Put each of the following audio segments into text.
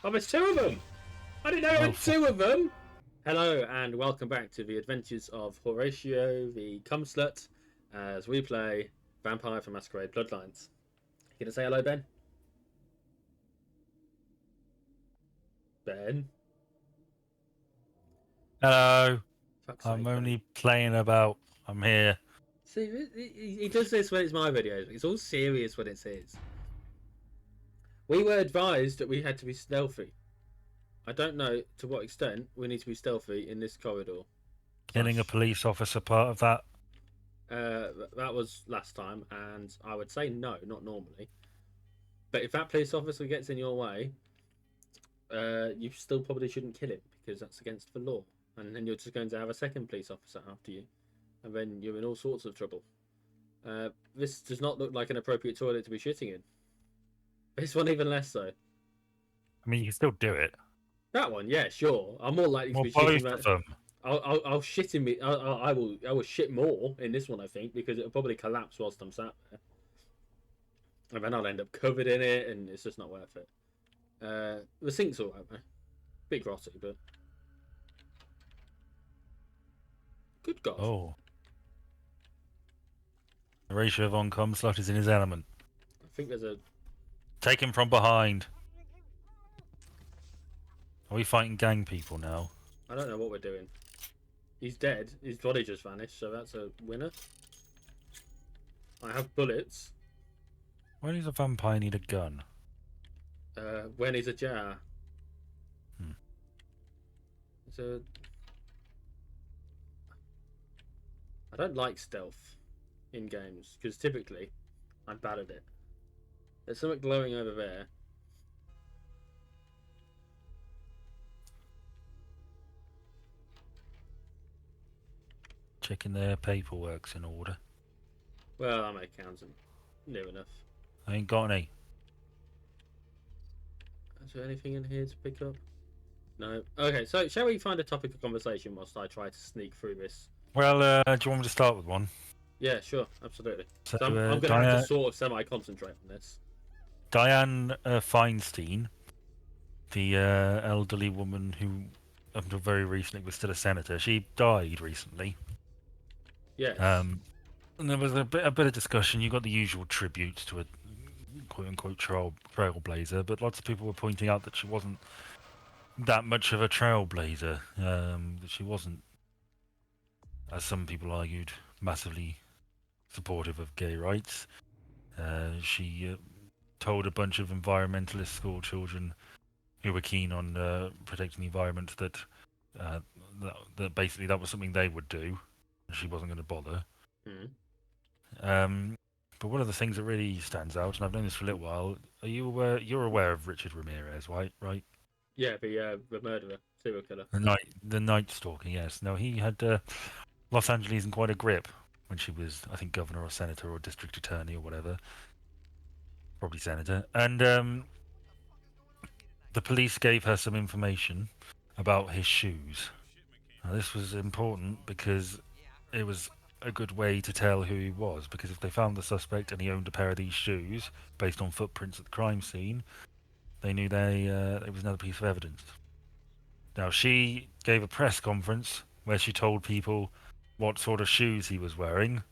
Oh, there's two of them! I didn't know there Oh, were two of them! Hello, and welcome back to the adventures of Horatio, the cum slut, as we play Vampire for Masquerade Bloodlines. You gonna say hello, Ben? Ben? hello. Fuck's I'm sake, Ben. only playing about. I'm here. See, he does this when it's my videos, but it's all serious when it's his. We were advised that we had to be stealthy. I don't know to what extent we need to be stealthy in this corridor. Killing a police officer part of that. That was last time, and I would say no, not normally. But if that police officer gets in your way, you still probably shouldn't kill him because that's against the law. And then you're just going to have a second police officer after you, and then you're in all sorts of trouble. This does not look like an appropriate toilet to be shitting in. This one even less so. I mean, you can still do it. That one, yeah, sure. I'm more likely to Well, be shitting both that. of them. I'll shit in me. I will shit more in this one, I think, because it'll probably collapse whilst I'm sat there, and then I'll end up covered in it, and it's just not worth it. The sink's alright, man. Bit grotty, but good God. Oh. Horatio von Comslot is in his element. I think there's a. Take him from behind. Are we fighting gang people now? I don't know what we're doing. He's dead. His body just vanished, so that's a winner. I have bullets. Why does a vampire need a gun? When he's ajar. Hmm. So I don't like stealth in games because typically I'm bad at it. There's something glowing over there. Checking their paperwork's in order. Well, I'm accountant. Near enough. I ain't got any. Is there anything in here to pick up? No. Okay, so shall we find a topic of conversation whilst I try to sneak through this? Well, do you want me to start with one? Yeah, sure, absolutely. So, So I'm going to have to sort of semi-concentrate on this. Diane Feinstein, the elderly woman who, up until very recently, was still a senator, she died recently. Yes. And there was a bit of discussion. You got the usual tributes to a quote-unquote trailblazer, but lots of people were pointing out that she wasn't that much of a trailblazer. That she wasn't, as some people argued, massively supportive of gay rights. She told a bunch of environmentalist school children who were keen on protecting the environment that basically that was something they would do, and she wasn't going to bother. But one of the things that really stands out, and I've known this for a little while, are you aware? You're aware of Richard Ramirez, right? Yeah, the murderer, serial killer. The Night Stalker. Yes. No, he had Los Angeles in quite a grip when she was, I think, governor or senator or district attorney or whatever. Probably senator. And the police gave her some information about his shoes. Now, this was important because it was a good way to tell who he was, because if they found the suspect and he owned a pair of these shoes based on footprints at the crime scene, they knew it was another piece of evidence. Now, she gave a press conference where she told people what sort of shoes he was wearing.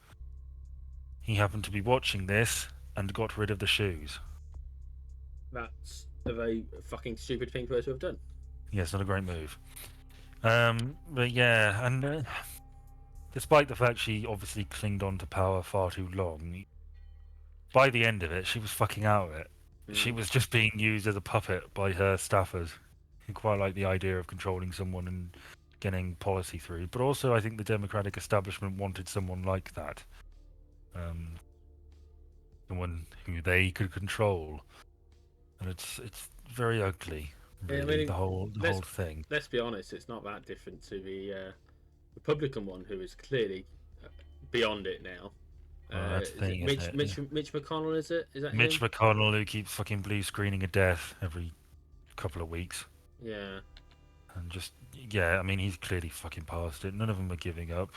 He happened to be watching this and got rid of the shoes. That's a very fucking stupid thing for her to have done. Yes, not a great move. But yeah, and despite the fact she obviously clinged on to power far too long, by the end of it, she was fucking out of it. She was just being used as a puppet by her staffers, who quite like the idea of controlling someone and getting policy through. But also, I think the Democratic establishment wanted someone like that. Someone who they could control. And it's very ugly, really, I mean, the whole thing. Let's be honest, it's not that different to the Republican one, who is clearly beyond it now. That's the thing, Mitch McConnell, is it? Is that Mitch him? McConnell, who keeps fucking blue screening a death every couple of weeks. Yeah. And just, yeah, I mean, he's clearly fucking past it. None of them are giving up.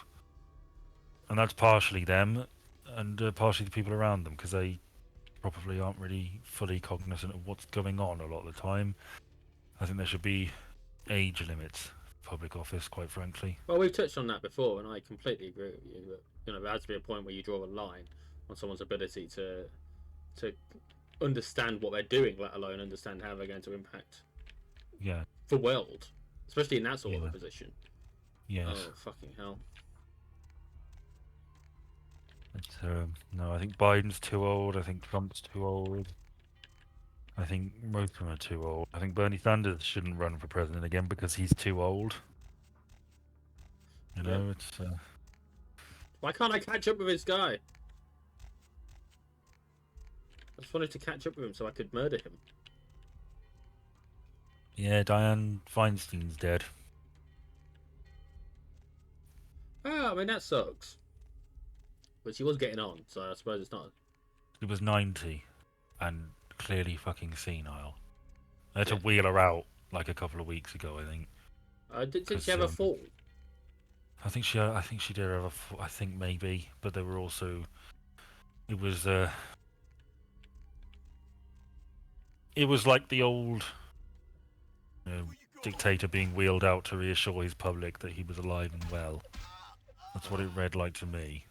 And that's partially them, and partially the people around them, because they probably aren't really fully cognizant of what's going on a lot of the time. I think there should be age limits for public office, quite frankly. Well, we've touched on that before, and I completely agree with you. But, there has to be a point where you draw a line on someone's ability to understand what they're doing, let alone understand how they're going to impact the world, especially in that sort of a position. Yes. Oh, fucking hell. No, I think Biden's too old. I think Trump's too old. I think most of them are too old. I think Bernie Sanders shouldn't run for president again because he's too old. It's... Why can't I catch up with this guy? I just wanted to catch up with him so I could murder him. Yeah, Dianne Feinstein's dead. Oh, I mean, that sucks. But she was getting on, so I suppose it's not... She was 90 and clearly fucking senile. I had to wheel her out like a couple of weeks ago, I think. Did she have a fall? I think she did have a fall. I think maybe, but there were also... It was like the old dictator being wheeled out to reassure his public that he was alive and well. That's what it read like to me.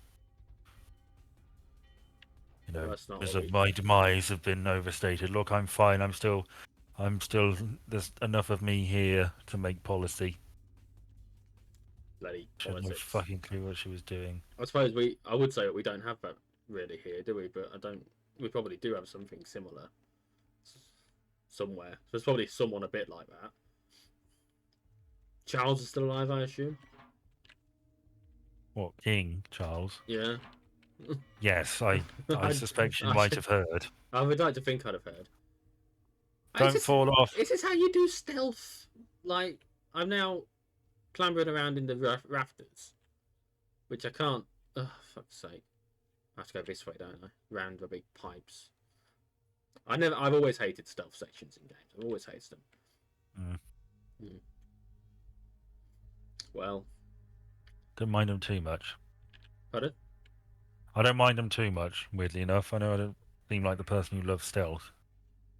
Because of my demise have been overstated. Look, I'm fine. I'm still. There's enough of me here to make policy. Bloody she had no fucking clue what she was doing. I suppose I would say that we don't have that really here, do we? But we probably do have something similar somewhere. There's probably someone a bit like that. Charles is still alive, I assume. What, King Charles? Yeah. Yes, I suspect you might have heard. I would like to think I'd have heard. Don't fall off. Is this how you do stealth? Like, I'm now clambering around in the rafters, which I can't. Oh, fuck's sake! I have to go this way, don't I? Round the big pipes. I've always hated stealth sections in games. I've always hated them. Well, don't mind them too much. Pardon? I don't mind them too much. Weirdly enough, I know I don't seem like the person who loves stealth.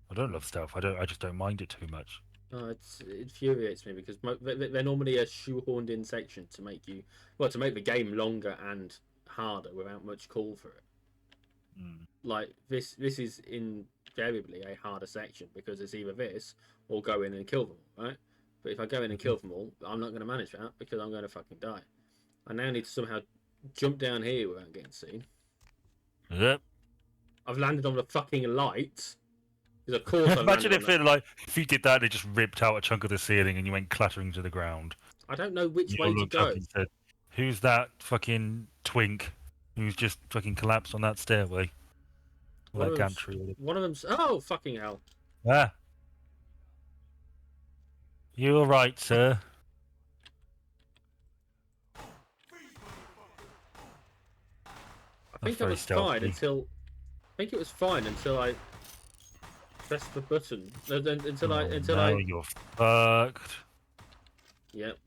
I don't love stealth. I just don't mind it too much. Oh, it infuriates me because they're normally a shoehorned in section to make the game longer and harder without much call for it. Like this is invariably a harder section because it's either this or go in and kill them all, right? But if I go in and kill them all, I'm not going to manage that because I'm going to fucking die. I now need to somehow jump down here without getting seen. Yep. I've landed on the fucking light. Of course, imagine if you did that, and it just ripped out a chunk of the ceiling and you went clattering to the ground. I don't know which way to go. And said, "Who's that fucking twink who's just fucking collapsed on that stairway?" One of them's oh fucking hell! Ah, you all right, sir? I think it was fine until I pressed the button. Until you're fucked. Yep.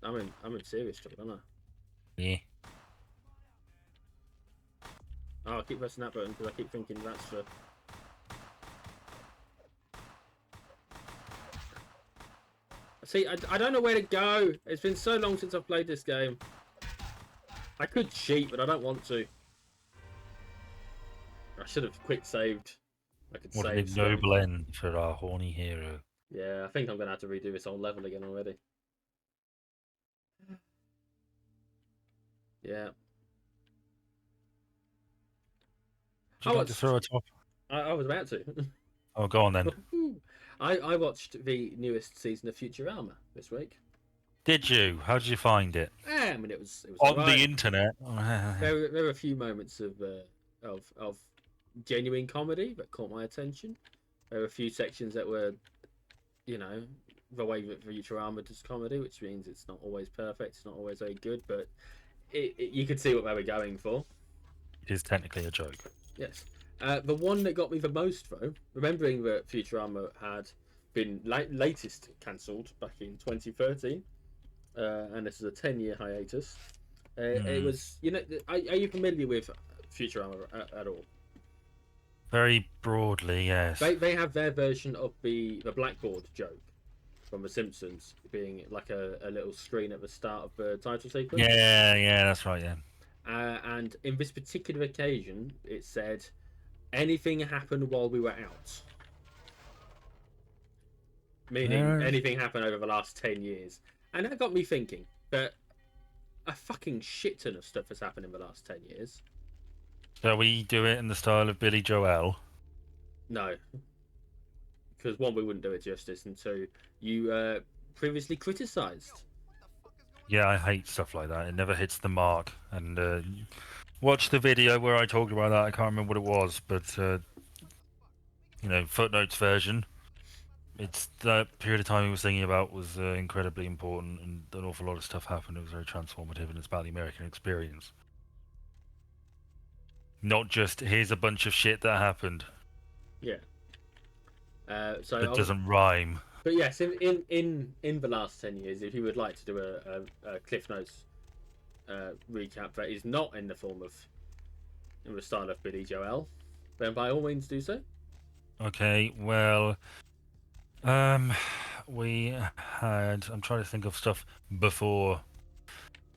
I'm in serious trouble, aren't I? Yeah. Oh, I keep pressing that button because I keep thinking that's for. See, I don't know where to go. It's been so long since I've played this game. I could cheat, but I don't want to. I should have quick saved. I could save. What an ignoble end for our horny hero. Yeah, I think I'm going to have to redo this whole level again already. Yeah. Would you like to throw a top? I was about to. Oh, go on then. I watched the newest season of Futurama this week. Did you? How did you find it? Yeah, I mean, it was on the internet. There were a few moments of genuine comedy that caught my attention. There were a few sections that were, the way that Futurama does comedy, which means it's not always perfect, it's not always very good, but you could see what they were going for. It is technically a joke. Yes. The one that got me the most, though, remembering that Futurama had been latest cancelled back in 2013, and this is a 10-year hiatus. It was, are you familiar with Futurama at all? Very broadly, yes. They have their version of the blackboard joke from The Simpsons being like a little screen at the start of the title sequence. Yeah, yeah, that's right. Yeah. And in this particular occasion, it said, anything happened while we were out. Meaning, There- anything happened over the last 10 years. And that got me thinking that a fucking shit ton of stuff has happened in the last 10 years. Shall we do it in the style of Billy Joel? No. Because one, we wouldn't do it justice, and two, you previously criticised. Yeah, I hate stuff like that. It never hits the mark. And watch the video where I talked about that. I can't remember what it was, but footnotes version. It's that period of time he was thinking about was incredibly important, and an awful lot of stuff happened. It was very transformative, and it's about the American experience. Not just here's a bunch of shit that happened. Yeah. So That doesn't rhyme. But yes, in the last 10 years, if you would like to do a Cliff Notes recap that is not in the form of in the style of Billy Joel, then by all means do so. Okay, well, we had. I'm trying to think of stuff before.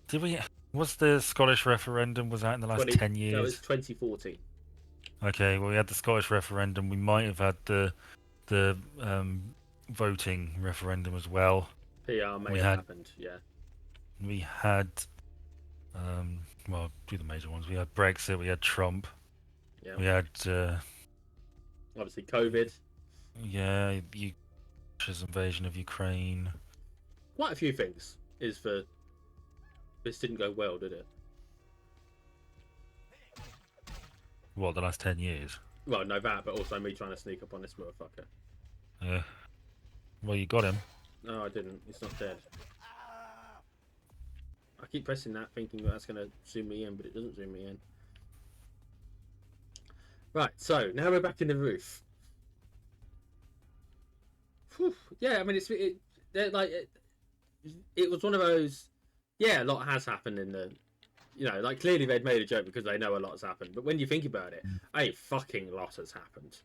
Did we? Was the Scottish referendum? Was that in the last 10 years? That was 2014. Okay, well, we had the Scottish referendum. We might have had the voting referendum as well. PR may have happened. Yeah. We had well, do the major ones. We had Brexit. We had Trump. Yeah. We had obviously COVID. Yeah, Russia's invasion of Ukraine. Quite a few things. This didn't go well, did it? What, the last 10 years? Well, no, that, but also me trying to sneak up on this motherfucker. Yeah. Well, you got him. No, I didn't. He's not dead. I keep pressing that, thinking that's going to zoom me in, but it doesn't zoom me in. Right, so now we're back in the roof. Whew. Yeah, I mean, it was one of those. Yeah, a lot has happened in the. Like clearly they'd made a joke because they know a lot has happened. But when you think about it, a fucking lot has happened.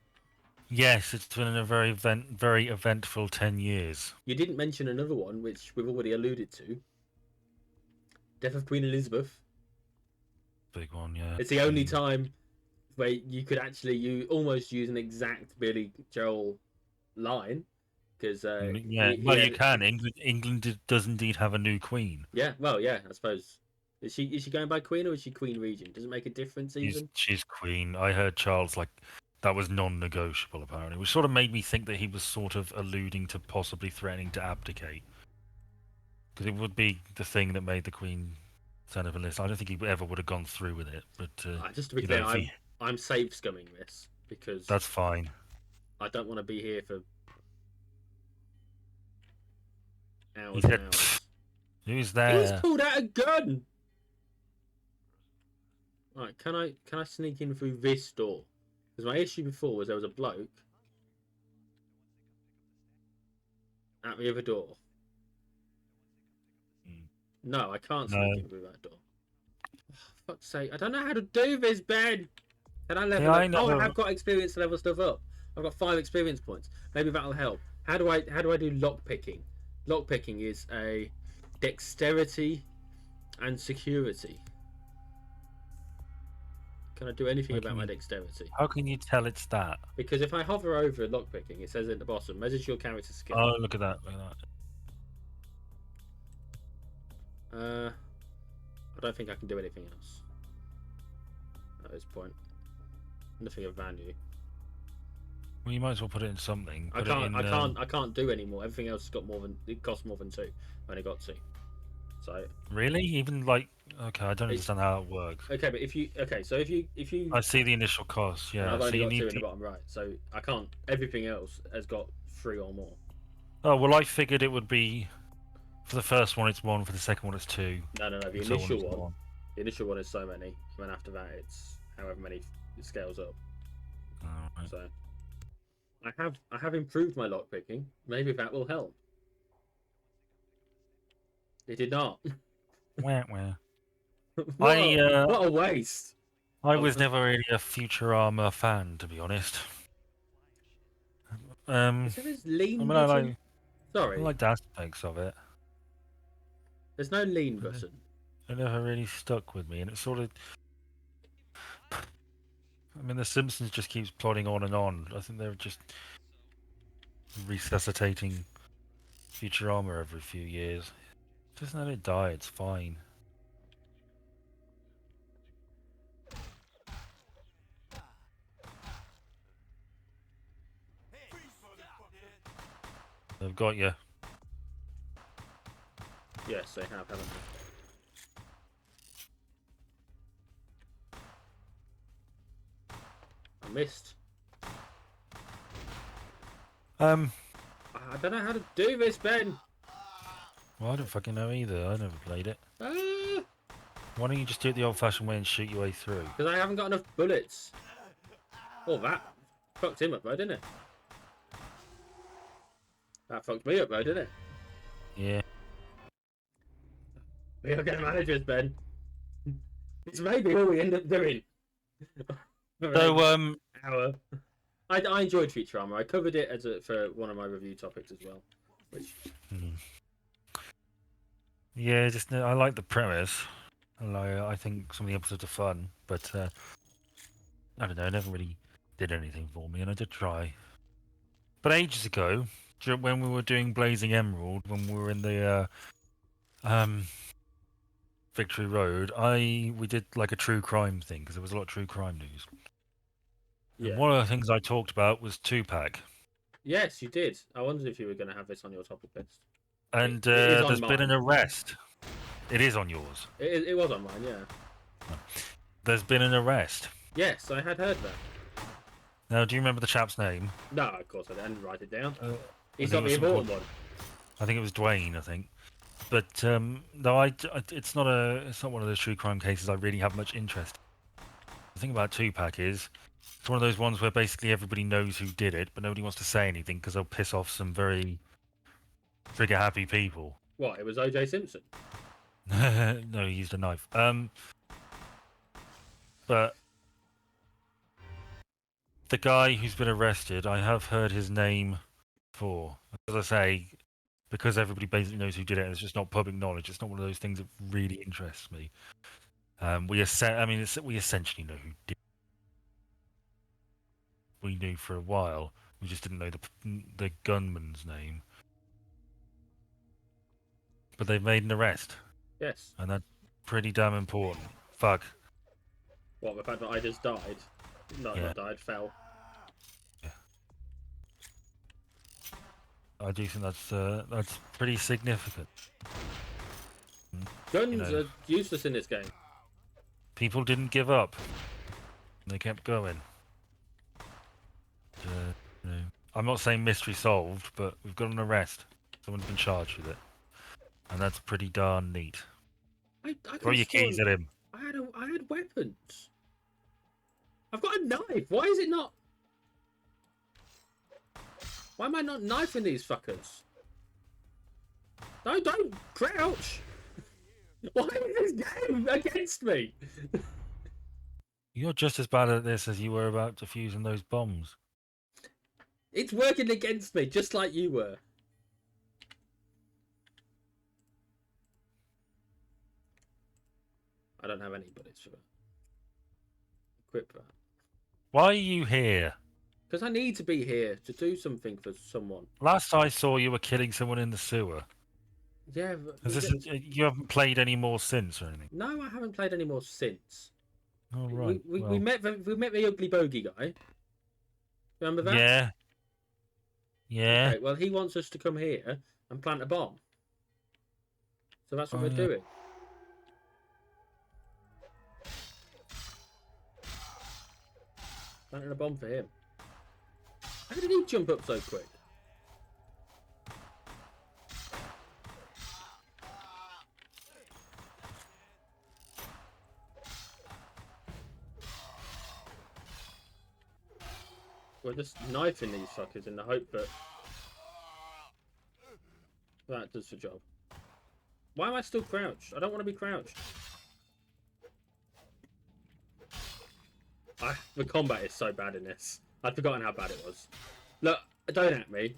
Yes, it's been a very eventful 10 years. You didn't mention another one, which we've already alluded to. Death of Queen Elizabeth. Big one, yeah. It's the only time where you could actually almost use an exact Billy Joel line. Because you can. England does indeed have a new queen. Yeah, well, yeah, I suppose. Is she going by Queen or is she Queen Regent? Does it make a difference even? She's Queen. I heard Charles that was non-negotiable apparently, which sort of made me think that he was sort of alluding to possibly threatening to abdicate, because it would be the thing that made the Queen son of a list. I don't think he ever would have gone through with it. But just to be clear, I'm safe scumming this because that's fine. I don't want to be here for hours and hours. Who's there? He's pulled out a gun. Right, can I sneak in through this door? Because my issue before was there was a bloke at the other door. No, I can't sneak in through that door. Oh, fuck's sake, I don't know how to do this, Ben. Can I level up? Oh, I have got experience to level stuff up. I've got 5 experience points. Maybe that'll help. How do I do lock picking? Lock picking is a dexterity and security. Can I do anything about my dexterity? How can you tell it's that? Because if I hover over lockpicking, it says at the bottom, measures your character skill. Oh, look at that. I don't think I can do anything else at this point. Nothing of value. Well, you might as well put it in something. I can't do any more. Everything else has got more than it costs more than 2. I only got 2. So really, even okay, I don't understand how it works. Okay, but if you I see the initial cost. Yeah, I've only got 2 in the bottom right, so I can't. Everything else has got 3 or more. Oh well, I figured it would be for the first one it's 1, for the second one it's 2. No. The initial one is so many, and then after that it's however many it scales up. Right. So I have improved my lockpicking. Maybe that will help. It did not. Wah. What a waste. I I was was never really a Futurama fan, to be honest. Is there this I lean mean, button? I Sorry, liked aspects of it, there's no lean but button. it never really stuck with me, and it sort of. I mean, The Simpsons just keeps plodding on and on. I think they're just resuscitating Futurama every few years. Just let it die. It's fine. They've got you. Yes, they have, haven't they? I missed. I don't know how to do this, Ben. Well, I don't fucking know either. I never played it. Ah, Why don't you just do it the old-fashioned way and shoot your way through? because I haven't got enough bullets. Oh, that fucked him up, though, didn't it? That fucked me up, though, didn't it? Yeah. We are going to manage this, Ben. It's maybe all we end up doing. So, Hour. I enjoyed Futurama. I covered it for one of my review topics as well. Which yeah, just I like the premise. I think some of the episodes are fun, but I don't know. It never really did anything for me, and I did try. But ages ago, when we were doing Blazing Emerald, when we were in the Victory Road, we did like a true crime thing because there was a lot of true crime news. yeah. And one of the things I talked about was Tupac. Yes, you did. I wondered if you were going to have this on your topic list. And It is on there's been mine. an arrest. It is on yours. It was on mine, yeah. There's been an arrest. Yes, I had heard that. Now, do you remember the chap's name? No, of course I didn't write it down. He's I got think the it was important one. I think it was Dwayne. I think, but no, it's not one of those true crime cases I really have much interest. The thing about Tupac is, it's one of those ones where basically everybody knows who did it, but nobody wants to say anything because they'll piss off some very trigger-happy people. What? It was O.J. Simpson. No, he used a knife. But the guy who's been arrested, I have heard his name before. As I say, because everybody basically knows who did it, and it's just not public knowledge. It's not one of those things that really interests me. We essentially know who did. We knew for a while. We just didn't know the gunman's name. But they've made an arrest, Yes. and that's pretty damn important. Fuck. What? The fact that I just died? No, Yeah. not died. Fell. Yeah. I do think that's pretty significant. Guns are useless in this game. People didn't give up. They kept going. I'm not saying mystery solved, but we've got an arrest. Someone's been charged with it, and that's pretty darn neat. I Throw your keys at him. I had weapons. I've got a knife. Why is it not? Why am I not knifing these fuckers? No, don't crouch. Why is this game against me? You're just as bad at this as you were about defusing those bombs. It's working against me, just like you were. I don't have any bullets for that. Equip that. Why are you here? Because I need to be here to do something for someone. Last I saw, you were killing someone in the sewer. Yeah. You haven't played any more since or anything? No, I haven't played any more since. Oh, right. We met the ugly bogey guy. Remember that? Yeah. Yeah. Okay, well, he wants us to come here and plant a bomb. So that's what we're doing. Planting a bomb for him. How did he jump up so quick? We're just knifing these fuckers in the hope that that does the job. Why am I still crouched? I don't want to be crouched. The combat is so bad in this. I'd forgotten how bad it was. Look, don't at me.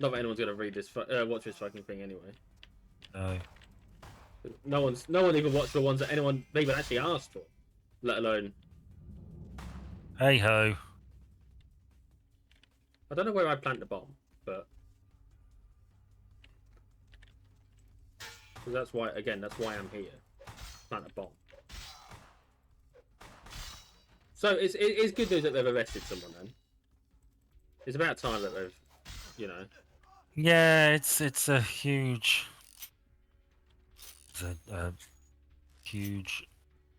Not that anyone's gonna read this, watch this fucking thing anyway. No. No one even watched the ones that anyone even actually asked for, let alone. Hey ho. I don't know where I plant the bomb, but that's why. Again, that's why I'm here. Plant a bomb. So it's good news that they've arrested someone. Then it's about time that they've, you know. Yeah, it's a huge, a huge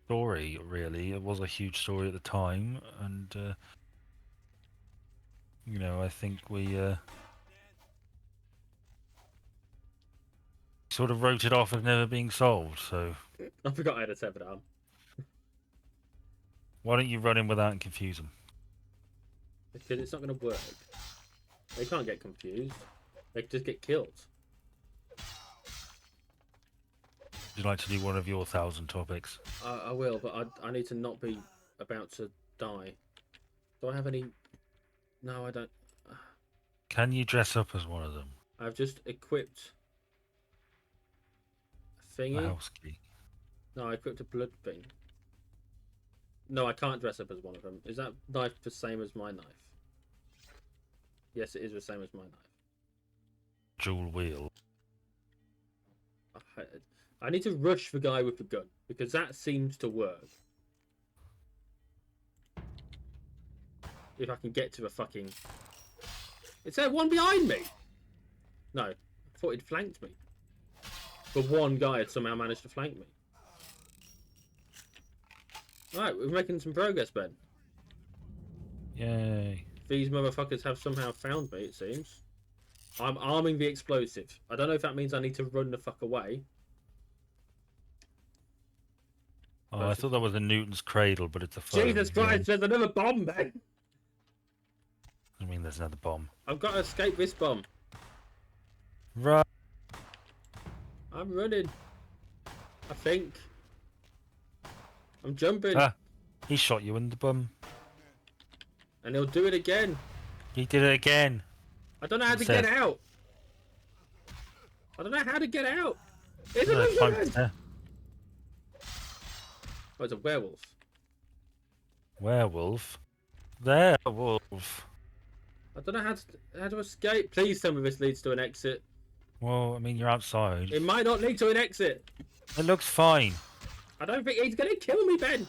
story. Really, it was a huge story at the time, and you know, I think we sort of wrote it off as never being solved. So I forgot I had a severed arm. why don't you run in with that and confuse them? Because it's not going to work. They can't get confused. They just get killed. Would you like to do one of your 1,000 topics? I will, but I need to not be about to die. Do I have any? No, I don't. Can you dress up as one of them? I've just equipped a A thingy. house key. No, I equipped a blood thing. No, I can't dress up as one of them. Is that knife the same as my knife? Yes, it is the same as my knife. Dual wheel. I need to rush the guy with the gun because that seems to work. If I can get to the fucking... Is there one behind me? No, I thought he'd flanked me. But one guy had somehow managed to flank me. Right, we're making some progress, Ben. Yay. These motherfuckers have somehow found me, it seems. I'm arming the explosive. I don't know if that means I need to run the fuck away. Oh, I thought that was a Newton's cradle, but it's a phone. Jesus Christ, there's another bomb, Ben! I mean, there's another bomb. I've got to escape this bomb. Right. I'm running. I think. I'm jumping. Ah, he shot you in the bum. And he'll do it again. He did it again. I don't know how to get out. I don't know how to get out. It's a Yeah. Oh, it's a werewolf. Werewolf. Werewolf. I don't know how to escape. Please tell me this leads to an exit. Well, I mean, you're outside. It might not lead to an exit. It looks fine. I don't think he's going to kill me, Ben.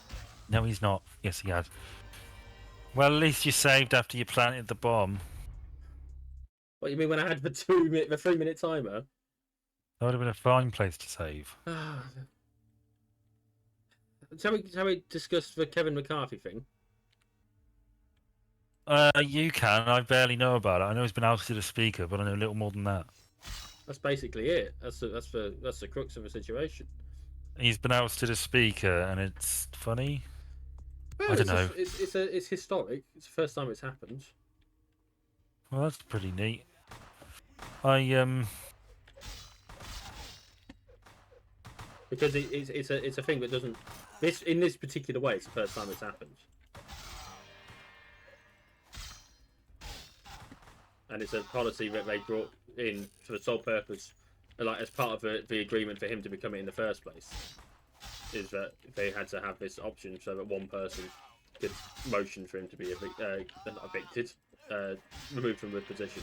No, he's not. Yes, he has. Well, at least you saved after you planted the bomb. What, you mean when I had the 3-minute timer? That would have been a fine place to save. Shall we discuss the Kevin McCarthy thing? You can. I barely know about it. I know he's been ousted as speaker, but I know a little more than that. That's basically it. That's the crux of the situation. He's been ousted as speaker, and it's funny. Well, I don't know. It's historic. It's the first time it's happened. Well, that's pretty neat. Because it's a thing that doesn't in this particular way. It's the first time it's happened, and it's a policy that they brought in for the sole purpose, like as part of the agreement for him to become it in the first place, is that they had to have this option so that one person could motion for him to be not evicted, removed from the position.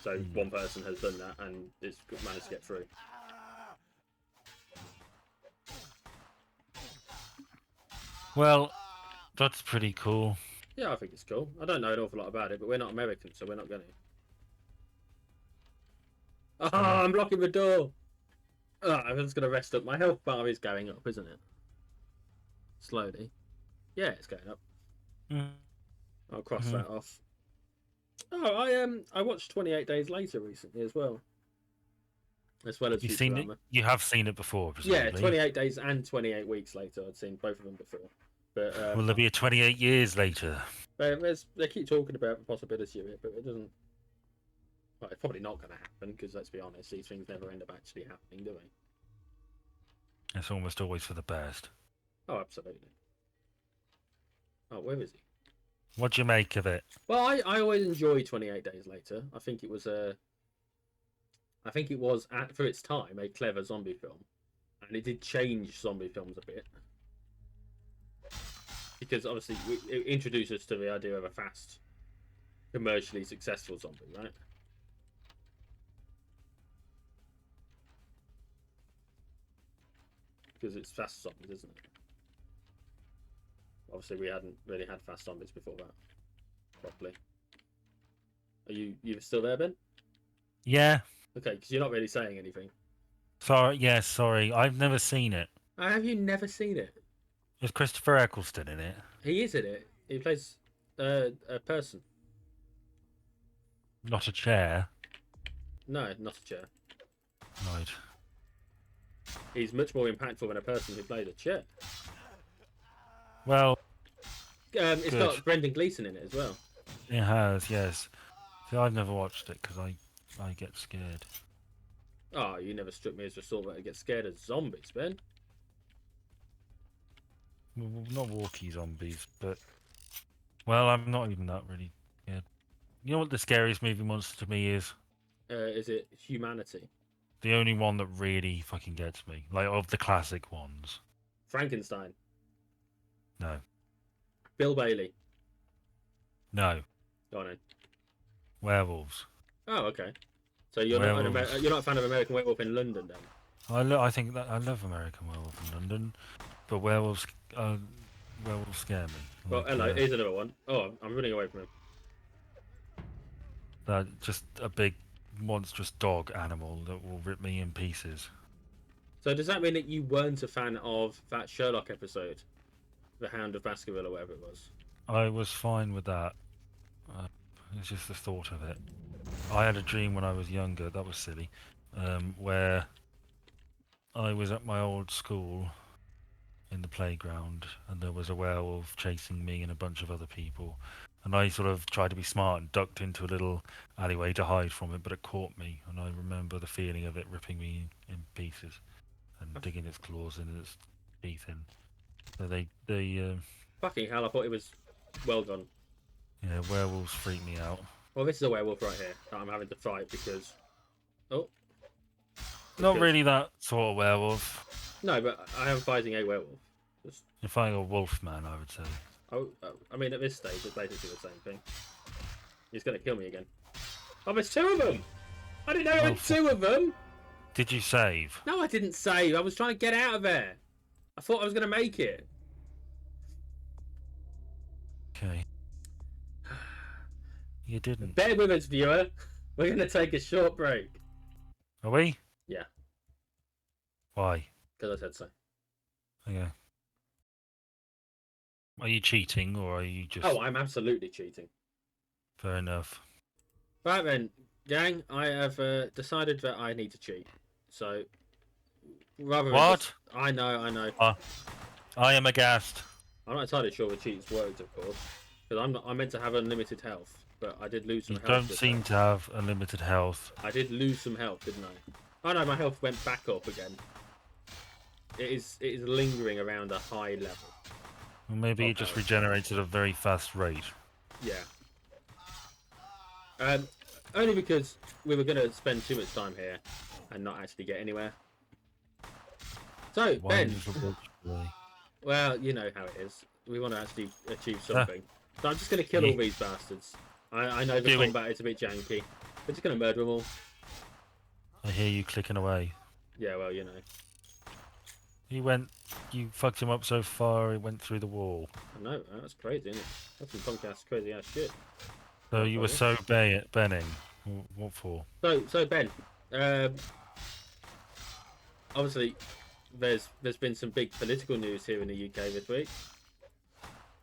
So one person has done that, and it's managed to get through. Well, that's pretty cool. Yeah, I think it's cool. I don't know an awful lot about it, but we're not American, so we're not going to. Oh, I'm blocking the door. Oh, I'm just going to rest up. My health bar is going up, isn't it? Slowly. Yeah, it's going up. I'll cross that off. Oh, I watched 28 Days Later recently as well. As well as You've seen it? You have seen it before, presumably. Yeah, 28 Days and 28 Weeks Later. I'd seen both of them before. But will there be a 28 years later? They keep talking about the possibility of it, but it doesn't. Well, it's probably not going to happen because, let's be honest, these things never end up actually happening, do they? It's almost always for the best. Oh, absolutely. Oh, where is he? What do you make of it? Well, I always enjoy 28 Days Later. I think it was for its time a clever zombie film, and it did change zombie films a bit because obviously it introduced us to the idea of a fast, commercially successful zombie, right? Because it's fast zombies, isn't it? Obviously, we hadn't really had fast zombies before that properly. Are you still there, Ben? Yeah. Okay, because you're not really saying anything. Sorry. Yeah. Sorry. I've never seen it. Have you never seen it? Is Christopher Eccleston in it? He is in it. He plays a person. Not a chair. No, not a chair. Right. He's much more impactful than a person who played a chair. Well, It's good. got Brendan Gleeson in it as well. It has. Yes. See, I've never watched it because I get scared. Oh, you never struck me as the sort that gets scared of zombies, Ben. Well, not walkie zombies, but well, I'm not even that really scared. You know what the scariest movie monster to me is? Is it Humanity? The only one that really fucking gets me, like of the classic ones. Frankenstein? No. Bill Bailey? No. Go on in. Werewolves. Oh, okay. So you're not you're not a fan of American Werewolf in London, then? I think that I love American Werewolf in London, but werewolves scare me. Well, Like, hello. Here's another one. Oh, I'm running away from him. just a big monstrous dog animal that will rip me in pieces. So does that mean that you weren't a fan of that Sherlock episode, The Hound of Baskerville, or whatever it was? I was fine with that. It's just the thought of it. I had a dream when I was younger, that was silly, where I was at my old school in the playground and there was a werewolf chasing me and a bunch of other people. And I sort of tried to be smart and ducked into a little alleyway to hide from it, but it caught me. And I remember the feeling of it ripping me in pieces and digging its claws and its teeth in. So they Fucking hell! I thought it was well done. yeah, werewolves freak me out. Well, this is a werewolf right here that I'm having to fight because. Oh. Not really that sort of werewolf. No, but I am fighting a werewolf. Just... You're fighting a wolf man, I would say. Oh, I mean, at this stage, it's basically the same thing. He's going to kill me again. Oh, there's two of them! I didn't know there were two of them! Did you save? No, I didn't save. I was trying to get out of there. I thought I was going to make it. Okay. You didn't. Bear with us, viewer. We're going to take a short break. Are we? Yeah. Why? Because I said so. Yeah. Are you cheating or are you just... Oh, I'm absolutely cheating. Fair enough. Right then, gang, I have decided that I need to cheat. So, rather than What? just... I know. I am aghast. I'm not entirely sure the cheats worked, of course. Because I'm meant to have unlimited health. But I did lose some You health. don't seem to have unlimited health. I did lose some health, didn't I? Oh no, my health went back up again. It is lingering around a high level. Well, maybe it just regenerates at a very fast rate. Yeah. Only because we were going to spend too much time here and not actually get anywhere. So, Ben. Well, you know how it is. We want to actually achieve something. So I'm just going to kill all these bastards. I know the combat is a bit janky. We're just going to murder them all. I hear you clicking away. Yeah, well, you know. You fucked him up so far, it went through the wall. I know, that's crazy, isn't it? That's some punk ass, crazy ass shit. So you were so benning. What for? So Ben, obviously, there's been some big political news here in the UK this week.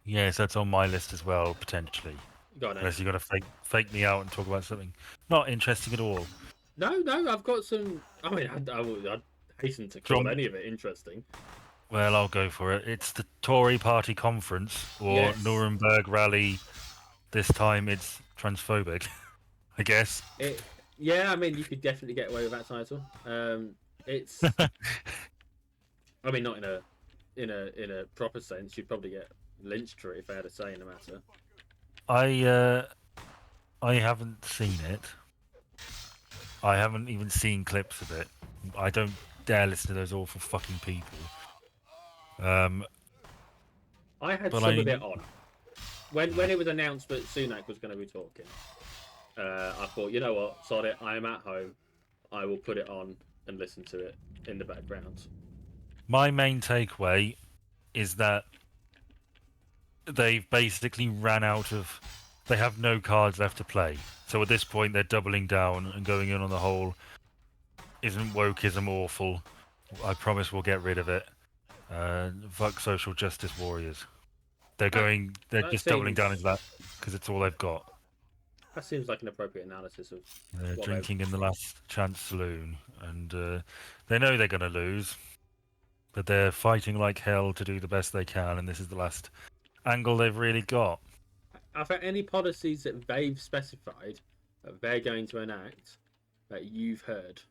Yes, that's on my list as well, potentially. Unless you're going to fake me out and talk about something not interesting at all. No, I've got some... I mean, I'd hasten to call any of it interesting. Well, I'll go for it. It's the Tory party conference, or Nuremberg rally. This time it's transphobic, I guess. Yeah, I mean, you could definitely get away with that title. It's... I mean, not in a proper sense. You'd probably get lynched for it if I had a say in the matter. I haven't seen it. I haven't even seen clips of it. I don't dare listen to those awful fucking people. I had But some of it on when it was announced that Sunak was going to be talking. I thought, you know what, sod it. I am at home. I will put it on and listen to it in the background. my main takeaway is that they've basically ran out of. They have no cards left to play. So at this point, they're doubling down and going in on the whole. Isn't wokeism awful? I promise we'll get rid of it. Fuck social justice warriors. They're That going. They're that just doubling down seems into that because it's all they've got. that seems like an appropriate analysis of They're what they've. drinking in the last chance saloon, and they know they're going to lose, but they're fighting like hell to do the best they can, and this is the last angle they've really got. Are there any policies that they've specified that they're going to enact that you've heard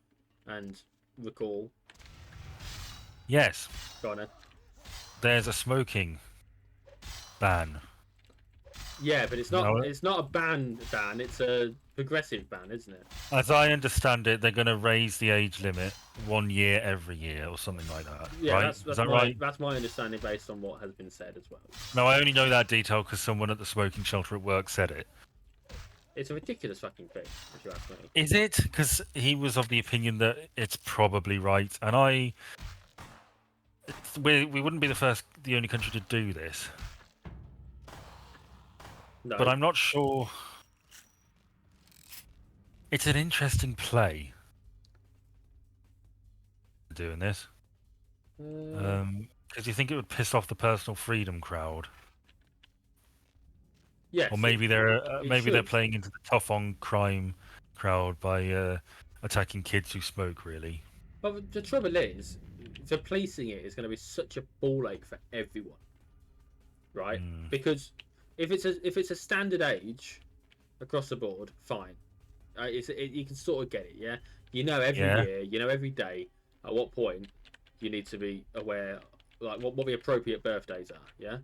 and recall? Yes, Go on then. there's a smoking ban. Yeah, but it's Now, not a ban. It's a progressive ban, isn't it? as I understand it, they're going to raise the age limit 1 year every year or something like that. Yeah, right? that's Is that my right? that's my understanding based on what has been said as well. No, I only know that detail because someone at the smoking shelter at work said it. It's a ridiculous fucking thing, if you ask me. Is it? Because he was of the opinion that it's probably right, and we wouldn't be the only country to do this, No. but I'm not sure. It's an interesting play doing this, because you think it would piss off the personal freedom crowd, Yes. or maybe they're should. playing into the tough on crime crowd by attacking kids who smoke. Really, But the trouble is, the policing it is going to be such a ball ache for everyone, right? Because if it's a standard age across the board, fine. You can sort of get it, yeah. You know every Yeah. year, you know every day. At what point you need to be aware, like what the appropriate birthdays are, yeah.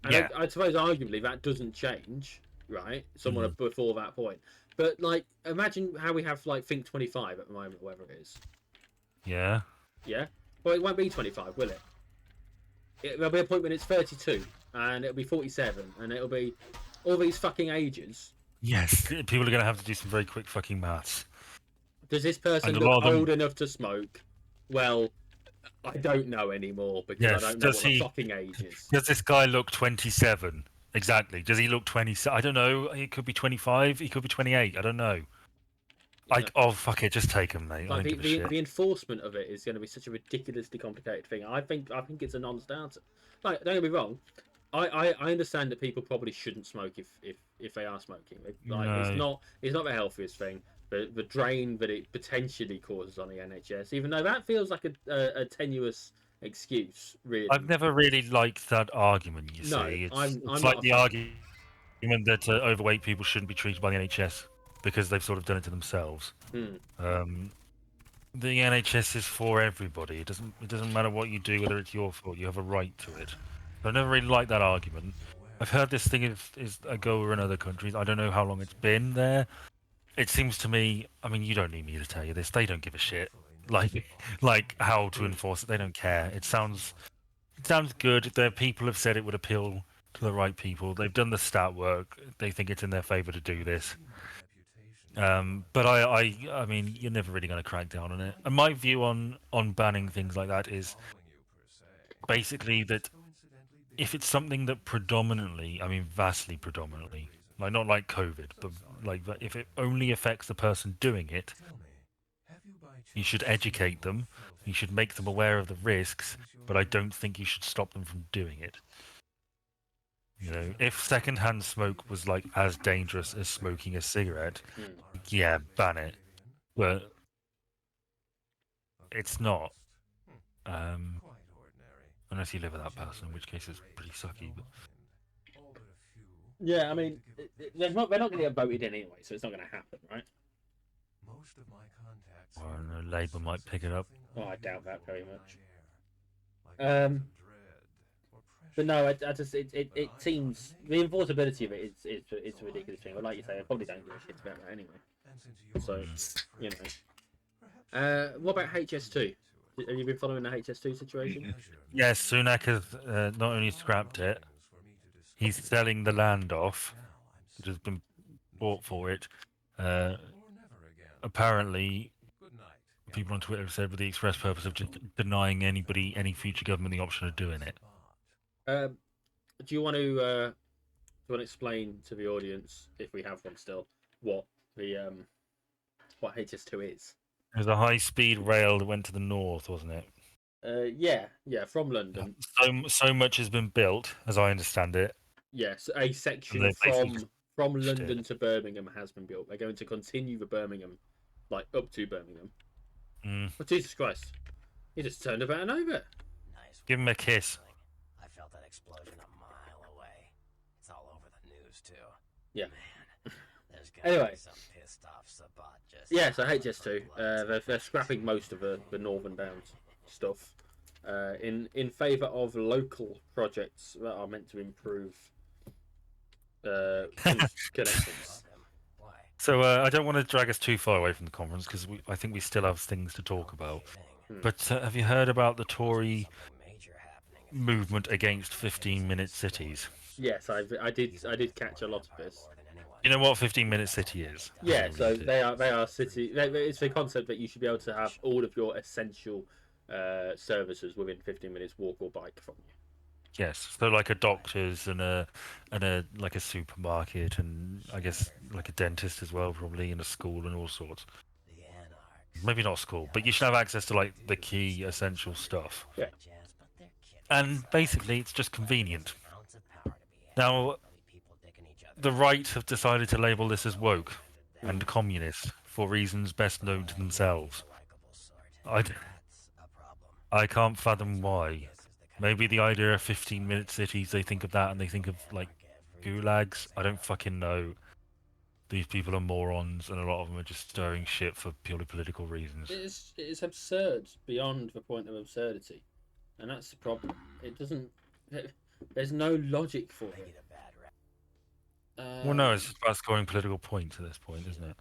And Yeah. I suppose arguably that doesn't change, right? Someone before that point, but like imagine how we have like Think 25 at the moment, or whatever it is. Yeah. Yeah. Well, it won't be 25, will it? There'll be a point when it's 32, and it'll be 47, and it'll be all these fucking ages. Yes, people are going to have to do some very quick fucking maths. Does this person And a look lot of them- old enough to smoke? Well, I don't know anymore because Yes, I don't know does what the he- fucking age is. Does this guy look 27? Exactly. Does he look 20? I don't know. He could be 25. He could be 28. I don't know. Oh, fuck it. Just take him, mate. I Like don't give a shit. the enforcement of it is going to be such a ridiculously complicated thing. I think it's a non-starter. Like, don't get me wrong. I understand that people probably shouldn't smoke if they are smoking. Like, No. it's not the healthiest thing. The drain that it potentially causes on the NHS, even though that feels like a tenuous excuse, really. I've never really liked that argument, you No, see. I'm It's not like a the fan. argument that overweight people shouldn't be treated by the NHS because they've sort of done it to themselves. The NHS is for everybody. It doesn't matter what you do, whether it's your fault. You have a right to it. I've never really liked that argument. I've heard this thing is a goer in other countries. I don't know how long it's been there. It seems to me. I mean, you don't need me to tell you this. They don't give a shit. Like how to enforce it. They don't care. It sounds good. Their people have said it would appeal to the right people. They've done the stat work. They think it's in their favour to do this. But I mean, you're never really going to crack down on it. And my view on banning things like that is basically that if it's something that predominantly, I mean, vastly predominantly, like not like COVID, but like if it only affects the person doing it, you should educate them. You should make them aware of the risks, but I don't think you should stop them from doing it. You know, if secondhand smoke was like as dangerous as smoking a cigarette, yeah, ban it. But it's not. Unless you live with that person, in which case it's pretty sucky. But... Yeah, I mean, they're not going to get voted in anyway, so it's not going to happen, right? I don't know, Labour might pick it up. Oh, I doubt that very much. But no, I just it seems the enforceability of it is it's a ridiculous thing. But like you say, I probably don't give a shit about that anyway. So you know, what about HS2? Have you been following the HS2 situation? Yes, Sunak has not only scrapped it, he's selling the land off, which has been bought for it. Apparently, people on Twitter have said with the express purpose of just denying anybody, any future government, the option of doing it. Do you want to explain to the audience, if we have one still, what the what HS2 is? There's a high-speed rail that went to the north, wasn't it? Yeah, from London. So much has been built, as I understand it. Yes, a section they basically from pushed London it. to Birmingham has been built. They're going to continue the Birmingham, like up to Birmingham. But Jesus Christ, he just turned about and over. Nice. Give him a kiss. I felt that explosion a mile away. It's all over the news too. Yeah. Man, there's gonna be some pissed off Sabat just. Yeah, so HS2, they're scrapping most of the Northern Downs stuff, in favour of local projects that are meant to improve connections. Why? So I don't want to drag us too far away from the conference because I think we still have things to talk about. But have you heard about the Tory movement against 15-minute cities? Yes, I did catch a lot of this. You know what 15-minute city is? Yeah, so they are city. It's the concept that you should be able to have all of your essential services within 15 minutes walk or bike from you. Yes, so like a doctor's and a like a supermarket and I guess like a dentist as well, probably, and a school and all sorts. Maybe not school, but you should have access to like the key essential stuff. Yeah. And basically, it's just convenient. Now, the right have decided to label this as woke and communist for reasons best known to themselves. I can't fathom why. Maybe the idea of 15-minute cities, they think of that and they think of like gulags. I don't fucking know. These people are morons and a lot of them are just stirring shit for purely political reasons. It's absurd beyond the point of absurdity, and that's the problem. It doesn't. There's no logic for it. Well, no, it's just about scoring political points at this point, isn't it?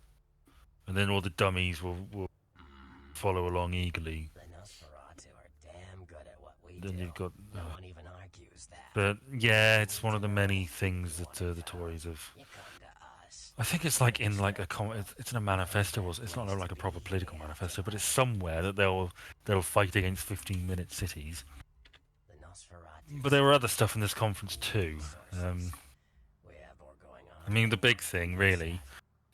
And then all the dummies will follow along eagerly. Then you've got. No one even argues that. But yeah, it's one of the many things that the Tories have. I think it's like in like it's in a manifesto. It's not like a proper political manifesto, but it's somewhere that they'll fight against 15-minute cities. But there were other stuff in this conference too. I mean, the big thing really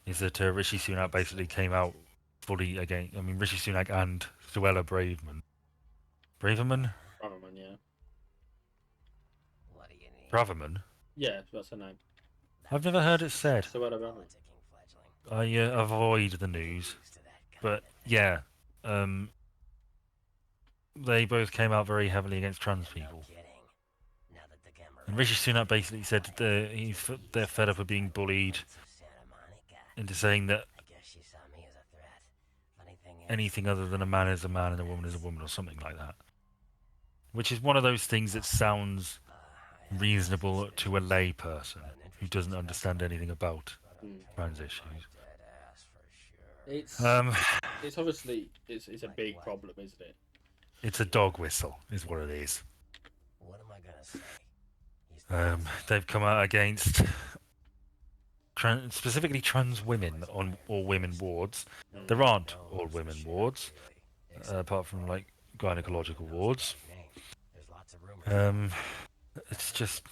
is that Rishi Sunak basically came out fully against. I mean, Rishi Sunak and Suella Braverman. Braverman, yeah. What do you need? Braverman. Yeah, that's her name. I've never heard it said. So what about it? I avoid the news, but yeah, they both came out very heavily against trans people. And Rishi Sunak basically said that they're fed up of being bullied into saying that anything other than a man is a man and a woman is a woman or something like that. Which is one of those things that sounds reasonable to a lay person who doesn't understand anything about trans issues. It's obviously it's a big problem, isn't it? It's a dog whistle, is what it is. What am I gonna say? They've come out against specifically trans women on all women wards. There aren't all women wards, apart from like gynecological wards. It's just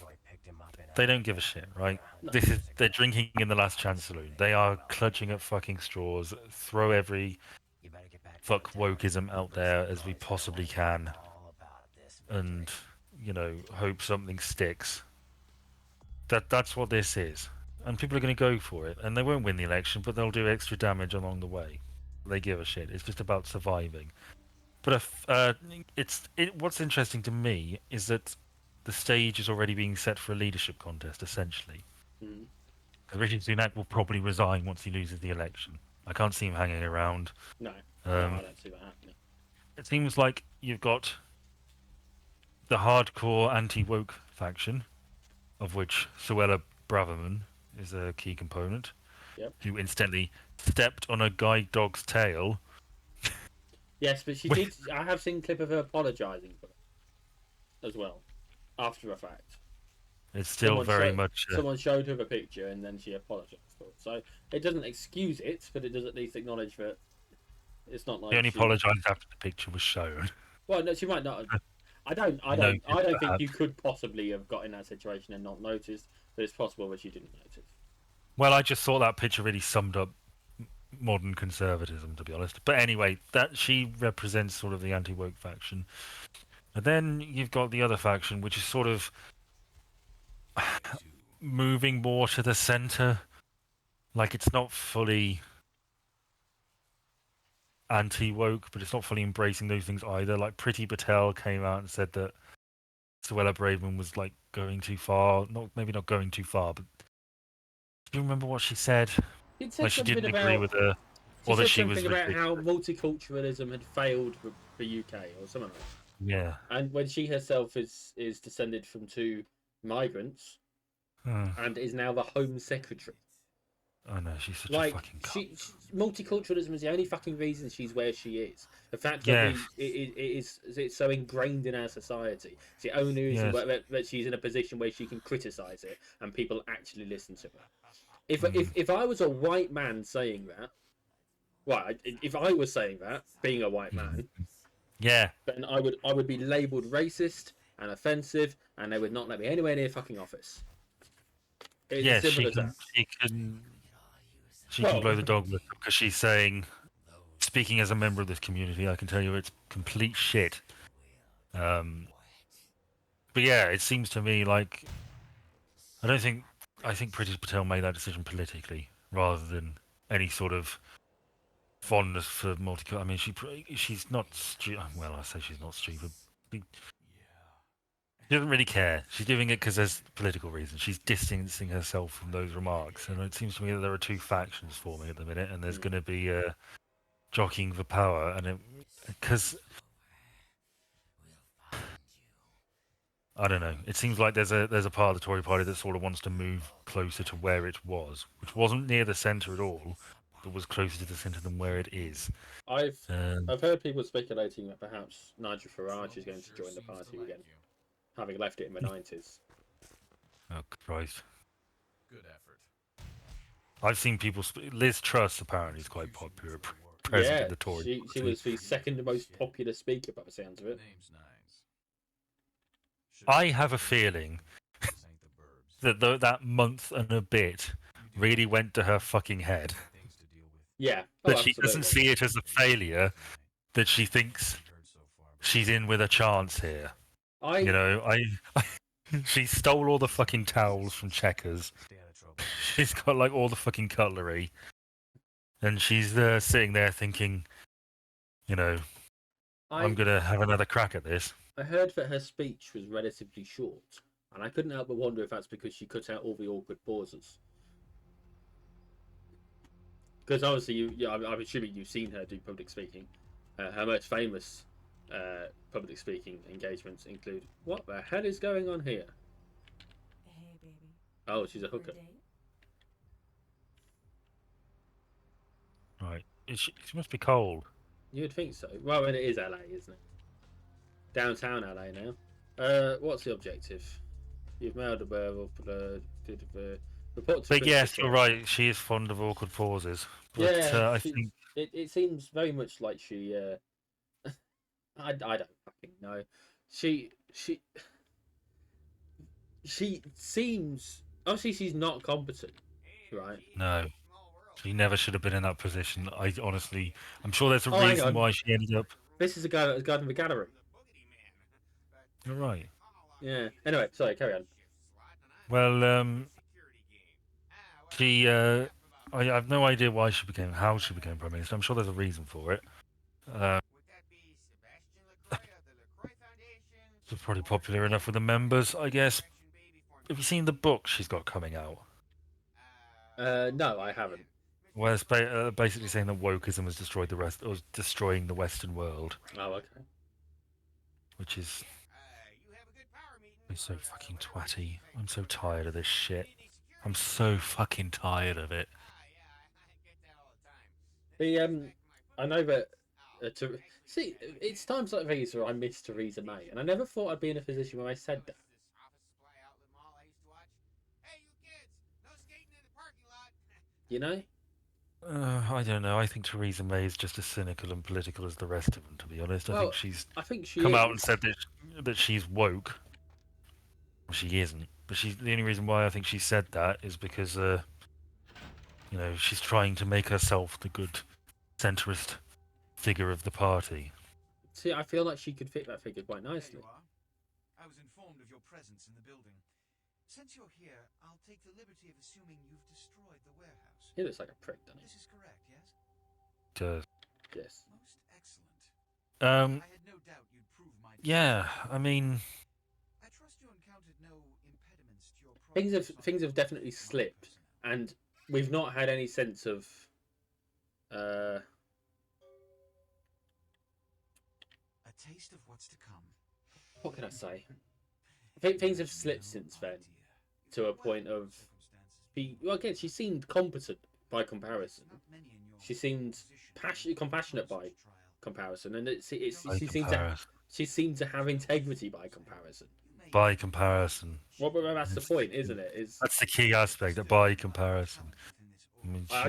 they don't give a shit, right? They're drinking in the last chance saloon. They are clutching at fucking straws. Throw every fuck wokeism out there as we possibly can, and hope something sticks. That's what this is, and people are going to go for it, and they won't win the election, but they'll do extra damage along the way. They give a shit. It's just about surviving. But what's interesting to me is that the stage is already being set for a leadership contest, essentially. Rishi Sunak will probably resign once he loses the election. I can't see him hanging around. No, I don't see that happening. It seems like you've got the hardcore anti-woke faction, of which Suella Braverman is a key component, Yep. who instantly stepped on a guide dog's tail. Yes, but she did. I have seen a clip of her apologising for it as well, after a fact. It's still very much. Someone showed her the picture and then she apologised for it. So it doesn't excuse it, but it does at least acknowledge that it's not like He only apologised after the picture was shown. Well, no, she might not. I don't think you could possibly have got in that situation and not noticed. But it's possible that she didn't notice. Well, I just thought that picture really summed up modern conservatism, to be honest. But anyway, that she represents sort of the anti-woke faction. And then you've got the other faction, which is sort of moving more to the centre. Like, it's not fully anti-woke, but it's not fully embracing those things either. Like, Priti Patel came out and said that Suella Braverman was, like, going too far. Maybe not going too far, but do you remember what she said? Like, she didn't agree with her, or that she was about how multiculturalism had failed the UK or something like that. Yeah. And when she herself is descended from 2 migrants and is now the Home Secretary. I know, she's such a fucking cunt. Multiculturalism is the only fucking reason she's where she is. The fact that it's so ingrained in our society. It's the only reason that she's in a position where she can criticise it and people actually listen to her. If I was a white man saying that, if I was saying that, being a white man, then I would be labelled racist and offensive, and they would not let me anywhere near fucking office. It's simple as that. She can blow the dog with because she's saying, speaking as a member of this community, I can tell you it's complete shit. But yeah, it seems to me like I think Priti Patel made that decision politically rather than any sort of fondness for multicultural. I mean, she's not stupid. Well, I say she's not stupid. She doesn't really care. She's doing it because there's political reasons. She's distancing herself from those remarks, and it seems to me that there are 2 factions forming at the minute, and there's going to be jockeying for power, and because I don't know. It seems like there's a part of the Tory party that sort of wants to move closer to where it was, which wasn't near the centre at all, but was closer to the centre than where it is. I've heard people speculating that perhaps Nigel Farage is going to join the party again, having left it in the 90s. Oh Christ! Good effort. I've seen people. Liz Truss apparently is quite popular. President of the Tory. She was the second most popular speaker by the sounds of it. I have a feeling that that month and a bit really went to her fucking head. Yeah. That she doesn't see it as a failure, that she thinks she's in with a chance here. She stole all the fucking towels from Checkers. She's got like all the fucking cutlery. And she's sitting there thinking, I'm going to have another crack at this. I heard that her speech was relatively short, and I couldn't help but wonder if that's because she cut out all the awkward pauses. Because obviously, I'm assuming you've seen her do public speaking. Her most famous public speaking engagements include, "What the hell is going on here?" Hey, baby. Oh, she's a hooker. Right. She must be cold. You'd think so. Well, it is LA, isn't it? Downtown LA now. What's the objective? You've mailed a werewolf, report to. But yes, you're right. She is fond of awkward pauses. But, yeah, I think it seems very much like she. I don't fucking know. She seems obviously she's not competent, right? No. She never should have been in that position. I'm sure there's a reason why she ended up. This is a guy that was guarding the gallery. You're right. Yeah. Anyway, sorry, carry on. Well, I have no idea how she became Prime Minister. I'm sure there's a reason for it. It's probably popular enough with the members, I guess. Have you seen the book she's got coming out? No, I haven't. Well, it's basically saying that wokeism has destroyed destroying the Western world. Oh, okay. Which is so fucking twatty. I'm so tired of this shit. I'm so fucking tired of it. I know that see, it's times like these where I miss Theresa May, and I never thought I'd be in a position where I said that. You know? I don't know. I think Theresa May is just as cynical and political as the rest of them, to be honest. I Well, think she's I think she come is. out and said that she's woke. Well, she isn't. But the only reason why I think she said that is because, she's trying to make herself the good centrist figure of the party. See, I feel like she could fit that figure quite nicely. There you are. I was informed of your presence in the building. Since you're here, I'll take the liberty of assuming you've destroyed the warehouse. He looks like a prick, doesn't This is correct, yes? he? Yes. Most excellent. Um, I had no doubt you'd prove my yeah, I mean, I trust you encountered no impediments to your Things have definitely slipped, and we've not had any sense of a taste of what's to come. what can I say? I think things have slipped since then to a point of again, she seemed competent by comparison. She seemed compassionate by comparison, and she seemed to have integrity by comparison. by comparison. Well, but that's the point, isn't it? That's the key aspect, that by comparison. I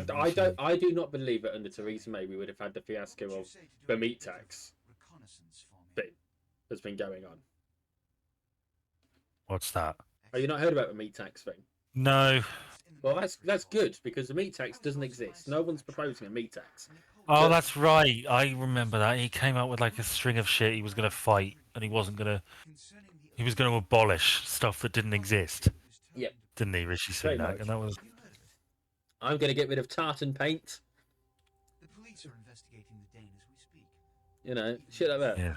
do not believe that under Theresa May we would have had the fiasco of the meat tax thing that's been going on. What's that? Have you not heard about the meat tax thing? No. Well, that's good because the meat tax doesn't exist. No one's proposing a meat tax. Oh, that's right. I remember that. He came out with like a string of shit he was going to fight, and he wasn't going to... He was going to abolish stuff that didn't exist. Yep. Didn't he, Rishi Very Sunak? much. And that was... I'm going to get rid of tartan paint. The police are investigating the Dane as we speak. You know, shit like that. Yeah.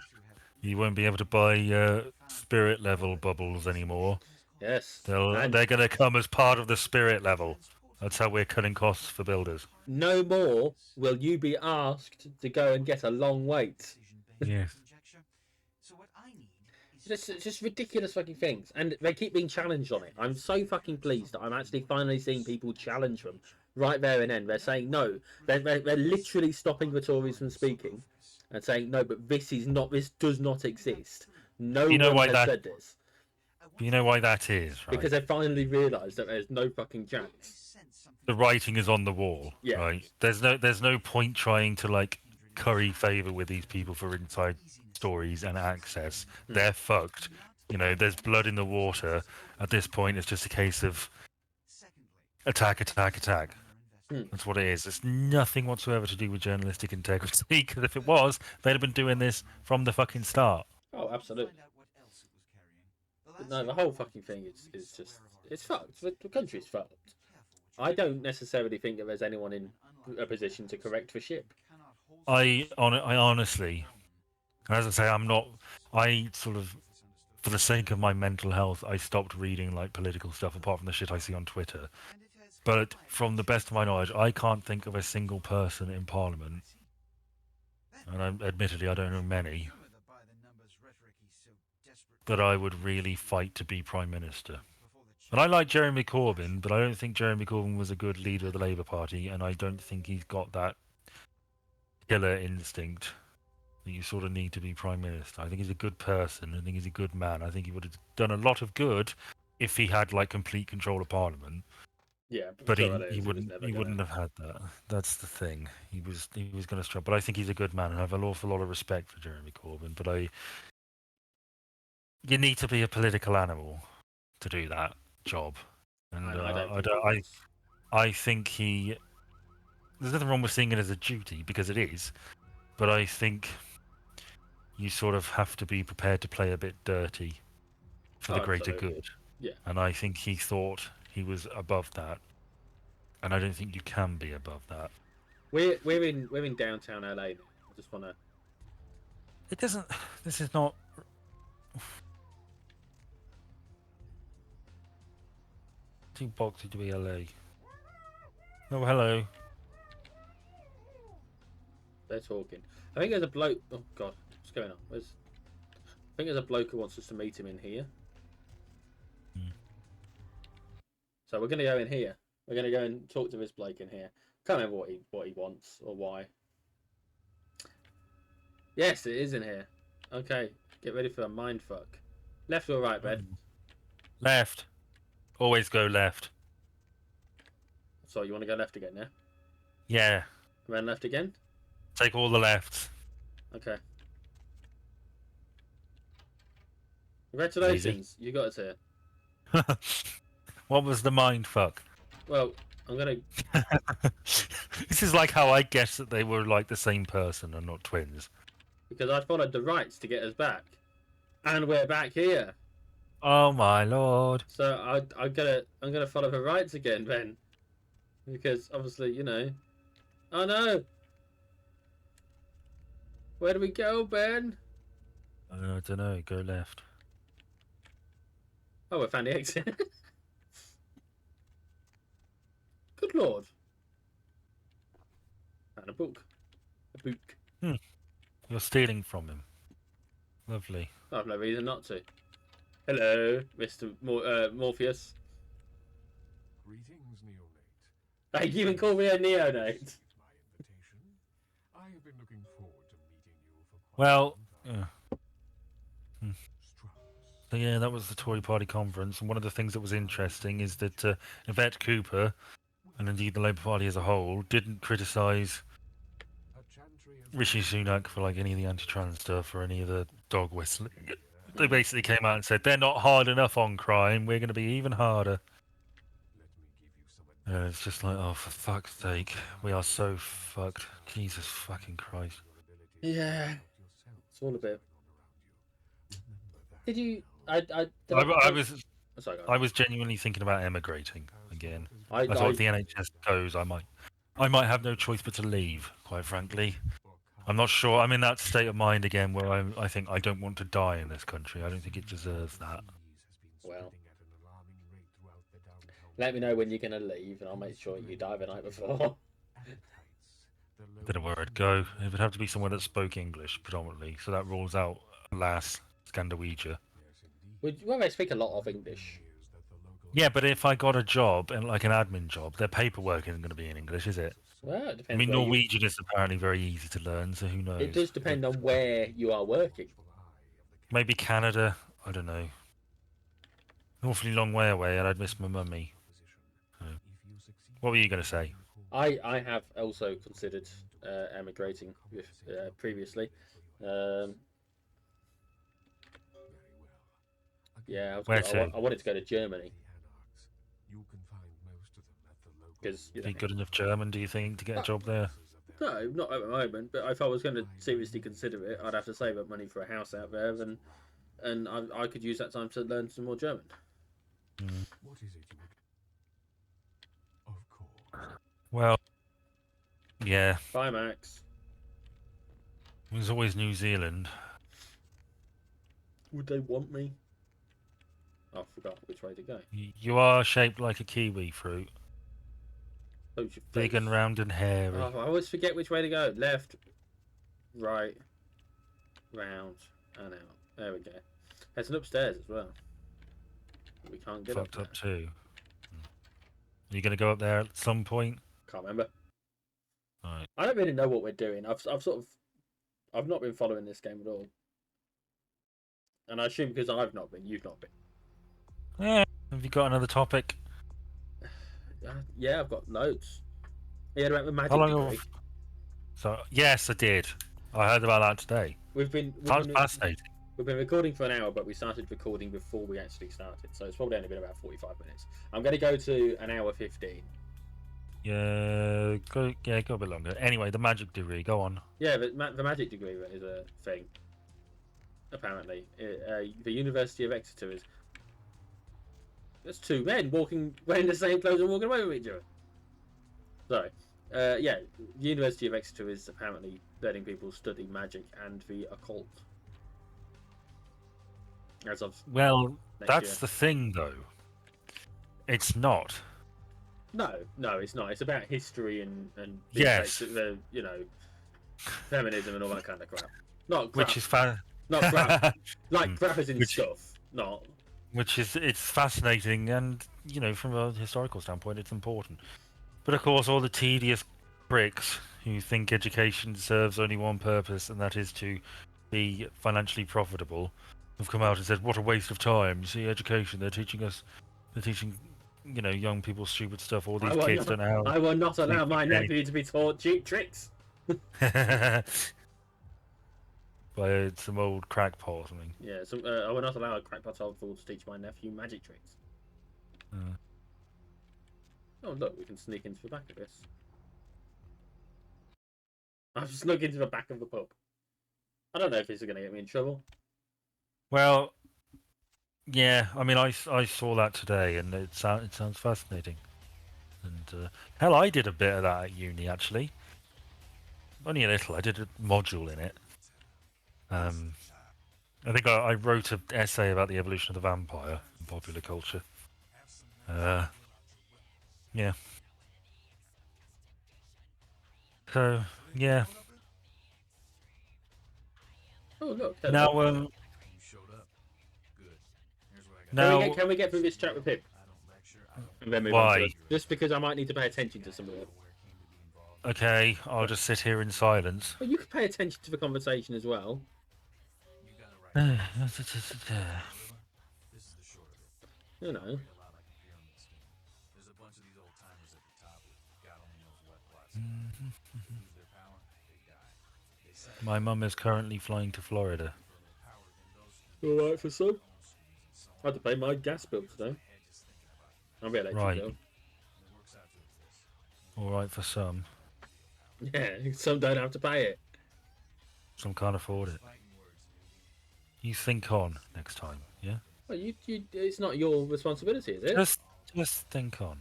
You won't be able to buy spirit level bubbles anymore. Yes. They're going to come as part of the spirit level. That's how we're cutting costs for builders. No more will you be asked to go and get a long wait. Yes. So what I need is Just ridiculous fucking things, and they keep being challenged on it. I'm so fucking pleased that I'm actually finally seeing people challenge them right there and then. They're saying no. They're literally stopping the Tories from speaking and saying no, but this does not exist. No one has said this. You know why that is, right? Because they finally realised that there's no fucking chance. The writing is on the wall, Yeah. right? There's no point trying to like curry favour with these people for inside stories and access. They're fucked. You know, there's blood in the water. At this point, it's just a case of attack. That's what it is. It's nothing whatsoever to do with journalistic integrity, because if it was, they'd have been doing this from the fucking start. Oh, absolutely. But no, the whole fucking thing is just... It's fucked. The country's fucked. I don't necessarily think that there's anyone in a position to correct the ship. I honestly, as I say, I sort of, for the sake of my mental health, I stopped reading like political stuff apart from the shit I see on Twitter. But from the best of my knowledge, I can't think of a single person in Parliament, and admittedly I don't know many, that I would really fight to be Prime Minister. And I like Jeremy Corbyn, but I don't think Jeremy Corbyn was a good leader of the Labour Party, and I don't think he's got that killer instinct that you sort of need to be Prime Minister. I think he's a good person. I think he's a good man. I think he would have done a lot of good if he had like complete control of Parliament. Yeah, But he wouldn't have had that. That's the thing. He was going to struggle. But I think he's a good man, and I have an awful lot of respect for Jeremy Corbyn. But you need to be a political animal to do that job. And I think there's nothing wrong with seeing it as a duty, because it is. But I think you sort of have to be prepared to play a bit dirty for the greater good. Yeah. And I think he thought he was above that, and I don't think you can be above that. We're in downtown LA now. I just want to... It doesn't... This is not... Too boxy to be LA. Oh, hello. They're talking. I think there's a bloke... Oh, God. What's going on? I think there's a bloke who wants us to meet him in here. So we're gonna go in here. We're gonna go and talk to this bloke in here. Can't remember what he wants or why. Yes, it is in here. Okay, get ready for a mind fuck. Left or right, Ben? Left. Always go left. So you want to go left again, yeah? Yeah. And then left again? Take all the lefts. Okay. Congratulations, you got us here. What was the mind fuck? Well, I'm gonna. This is like how I guessed that they were like the same person and not twins. Because I followed the rights to get us back, and we're back here. Oh my lord. So I'm gonna follow the rights again, Ben, because obviously you know. Oh no! Where do we go, Ben? I don't know. Go left. Oh, we found the exit. Good lord! And a book. A book. You're stealing from him. Lovely. I have no reason not to. Hello, Mr. Morpheus. Greetings, neonate. Hey, you even call me a neonate. My invitation. I have been looking forward to meeting you for quite Well, some time. Strauss. so yeah, that was the Tory party conference, and one of the things that was interesting is that Yvette Cooper, and indeed the Labour Party as a whole, didn't criticise A chantry of Rishi Sunak for like any of the anti-trans stuff or any of the dog whistling. They basically came out and said they're not hard enough on crime. We're going to be even harder. Let me give you some And it's just like, oh, for fuck's sake, we are so fucked. Jesus fucking Christ. Yeah. It's all a bit. Did you? I was Sorry, go I on. was genuinely thinking about emigrating again. I I thought if the NHS goes, I might have no choice but to leave. Quite frankly, I'm not sure. I'm in that state of mind again where I think I don't want to die in this country. I don't think it deserves that. Well, let me know when you're gonna leave, and I'll make sure you die the night before. Don't know where I'd go. It would have to be somewhere that spoke English predominantly, so that rules out, alas, Scandinavia. Well, they speak a lot of English. Yeah, but if I got a job and like an admin job, their paperwork isn't going to be in English, is it? Well, it I depends. mean, where Norwegian is apparently very easy to learn, so who knows? It does depend on where you are working. Maybe Canada. I don't know. An awfully long way away, and I'd miss my mummy. What were you going to say? I have also considered emigrating previously. Yeah, I wanted to go to Germany because Be good enough German, do you think, to get a job there? no, not at the moment. But if I was going to seriously consider it, I'd have to save up money for a house out there, and I could use that time to learn some more German. What is it you would... Of course. Well, yeah. Bye, Max. There's always New Zealand. Would they want me? Oh, I forgot which way to go. You are shaped like a kiwi fruit. Close your Big face. and round and hairy. Oh, I always forget which way to go. Left, right, round, and out. There we go. There's an upstairs as well. We can't get Fucked up up too. Are you going to go up there at some point? Can't remember. Alright. I don't really know what we're doing. I've not been following this game at all. And I assume because I've not been, you've not been. Yeah. Have you got another topic? Yeah, I've got loads. You heard about the magic How long degree? So yes, I did. I heard about that today. We've been Fascinating. We've been recording for an hour, but we started recording before we actually started, so it's probably only been about 45 minutes. I'm going to go to an hour 15. Yeah, go a bit longer. Anyway, the magic degree. Go on. Yeah, the magic degree is a thing. Apparently, the University of Exeter is. There's two men wearing the same clothes and walking away with each other. Sorry. Yeah, the University of Exeter is apparently letting people study magic and the occult. As of Well, next that's year. the thing, though. It's not. No, it's not. It's about history and Yes. the feminism and all that kind of crap. Not crap. Which is fun. Not crap. Like crap as in Which- stuff. Not. which is it's fascinating, and from a historical standpoint, it's important. But of course, all the tedious pricks who think education serves only one purpose, and that is to be financially profitable, have come out and said, "What a waste of time! You see, education, they're teaching, young people stupid stuff. All these kids don't know I will not how to allow my educate." nephew to be taught cheap tricks. By some old crackpot or something. Yeah, so I will not allow a crackpot old fool to teach my nephew magic tricks. Oh look, we can sneak into the back of this. I've snuck into the back of the pub. I don't know if this is going to get me in trouble. Well, yeah. I mean, I saw that today, and it sounds fascinating. And hell, I did a bit of that at uni actually. Only a little. I did a module in it. I think I wrote an essay about the evolution of the vampire in popular culture. Yeah. So, yeah. Oh look. Now, You showed up. Good. Here's what I got. Can we get through this chat with him? I don't lecture. I don't And then move on to Why? it? Just because I might need to pay attention to some of it. know where it came to be involved. okay, I'll just sit here in silence. Well, you can pay attention to the conversation as well. You got it right. Hmm. This is the short of it. You know. A lot like a pyramid scheme. There's a bunch of these old timers at the top with God only knows what plots. They lose their power, they die. They sacrifice My mum is currently flying to Florida. their power in those schemes. All right for some. Own schemes and so I had to pay my gas bill today. head just thinking about it. I'll be electric Right. bill. And it works out to exist. All right for some. Yeah, some don't have to pay it. Some can't afford it. Fighting words, newbie. You think on next time, yeah? Well, it's not your responsibility, is it? Just think on.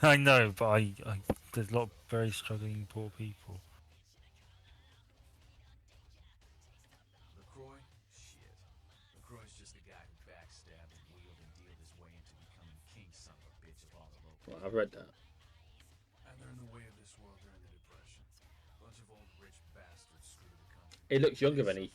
I know, but I there's a lot of very struggling poor people. LaCroix? Shit. LaCroix's just a guy who backstabbed and wheeled and dealed his way into becoming king son of a bitch of all the locals. Well, I've read that. And they're in the way of this world during the Depression. Bunch of old rich bastards screwed the country. He looks younger than he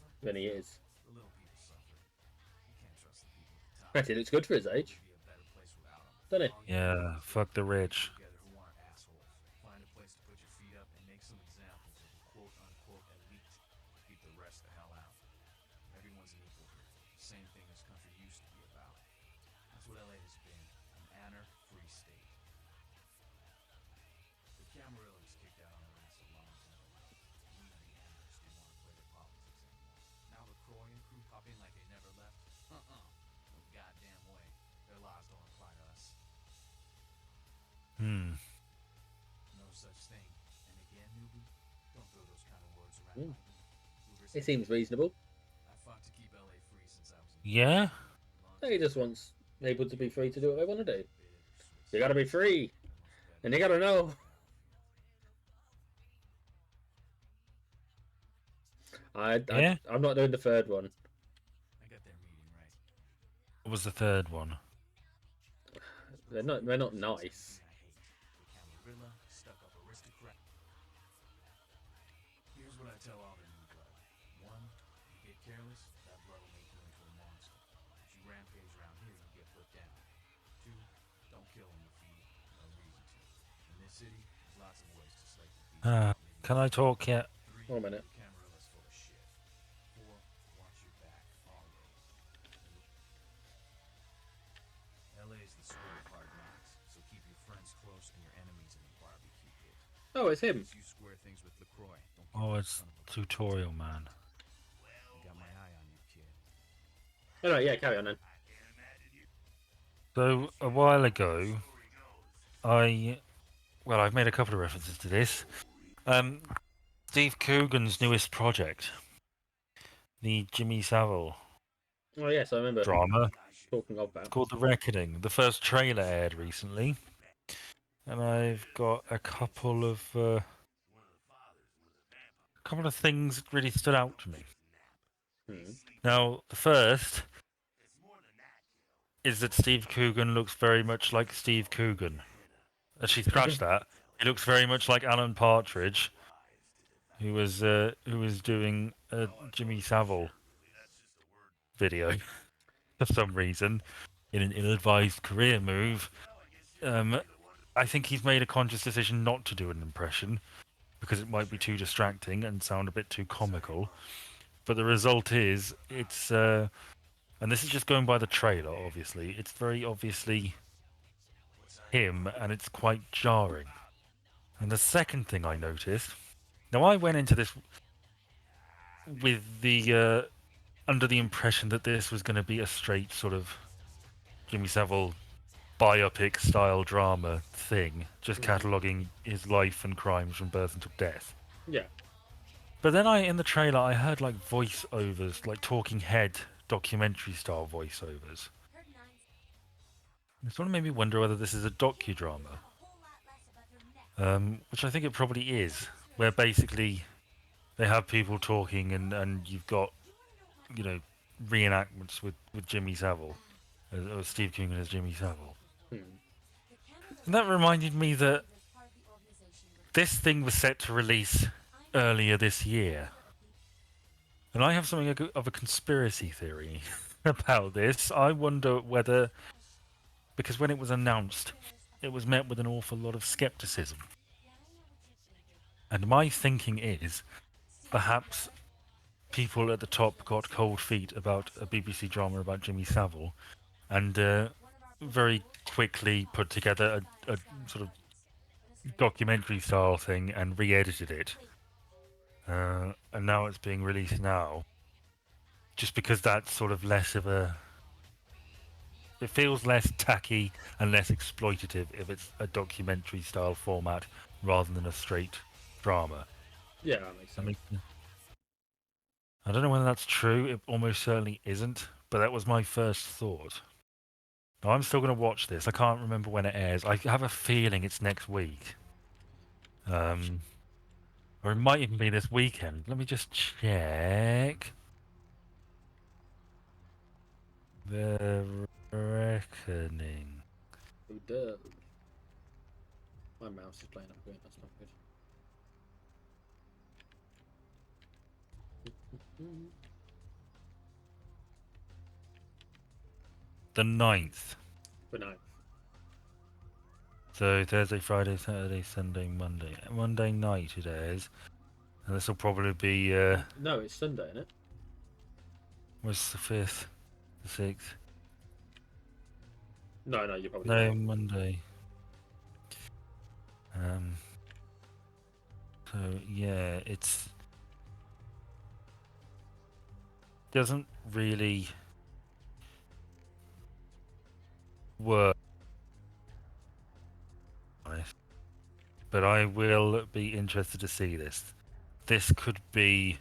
is. The little people suffer. You can't trust the people at the top. Actually, it looks good for his age, Be a better place without them. doesn't it? Yeah, fuck the rich. Together who aren't assholes. Find a place to put your feet up and make some examples of the quote unquote elite. Keep the rest the hell out. Everyone's an equal here. Same thing this country used to be about. That's what LA has been. An anarch-free state. The Camarillo was kicked out on their ass a long time ago. We, the anarchists, didn't want to play their politics anymore. Now LaCroix and crew pop in like they never left. No goddamn way. Their laws don't apply to us. No such thing. And again, newbie, don't throw those kind of words around like me. It seems reasonable. I fought to keep LA free since I was in Yeah? He just wants people to be free to do what they want to do. You gotta be free, and you gotta know. Yeah? I'm not doing the third one. I got their meeting right. What was the third one? They're not nice. I hate the Camarilla, stuck-up aristocrat. Here's what I tell all their new blood. One, you get careless, that blood will make you into a monster. If you rampage around here, you get put down. Two, don't kill on your feet. No reason to. In this city, there's lots of ways to slay the beast. Can I talk yet? Three, One minute. Camarilla's full of shit. Four, watch your back, always. LA's the school of hard knocks, so keep your friends close and your enemies in the barbecue pit. Oh, it's him. You square things with LaCroix. Don't Oh, get it's son of a tutorial man. got my eye on you, kid. All right, yeah, carry on then. So a while ago, I've made a couple of references to this. Steve Coogan's newest project, the Jimmy Savile Oh yes, I remember drama, talking of that. called The Reckoning. The first trailer aired recently, and I've got a couple of things that really stood out to me. Now, the first is that Steve Coogan looks very much like Steve Coogan. Actually, scratch that. He looks very much like Alan Partridge, who was doing a Jimmy Savile video. for some reason, in an ill-advised career move, I think he's made a conscious decision not to do an impression because it might be too distracting and sound a bit too comical. But the result is, it's and this is just going by the trailer. Obviously, it's very obviously him, and it's quite jarring. And the second thing I noticed, now I went into this with the under the impression that this was going to be a straight sort of Jimmy Savile biopic style drama thing, just cataloguing his life and crimes from birth until death. Yeah. But then in the trailer, I heard like voiceovers, like talking head documentary style voiceovers. It sort of made me wonder whether this is a docudrama, which I think it probably is, where basically they have people talking and you've got, you know, reenactments with Jimmy Savile, or Steve Coogan as Jimmy Savile. And that reminded me that this thing was set to release earlier this year. And I have something of a conspiracy theory about this. I wonder whether, because when it was announced, it was met with an awful lot of skepticism. And my thinking is, perhaps people at the top got cold feet about a BBC drama about Jimmy Savile, and very quickly put together a sort of documentary style thing and re-edited it. And now it's being released now. Just because that's sort of less of a... It feels less tacky and less exploitative if it's a documentary style format rather than a straight drama. Yeah, that makes sense. I don't know whether that's true. It almost certainly isn't, but that was my first thought. Now, I'm still going to watch this. I can't remember when it airs. I have a feeling it's next week. Or it might even be this weekend. Let me just check. The Reckoning. Who does? My mouse is playing up a bit. That's not good. The 9th. But no. So Thursday, Friday, Saturday, Sunday, Monday. Monday night it airs. And this will probably be... No, it's Sunday, isn't it? What's the 5th? The 6th? No, you're probably No, right. Monday. So yeah, it's doesn't really work, but I will be interested to see this. This could be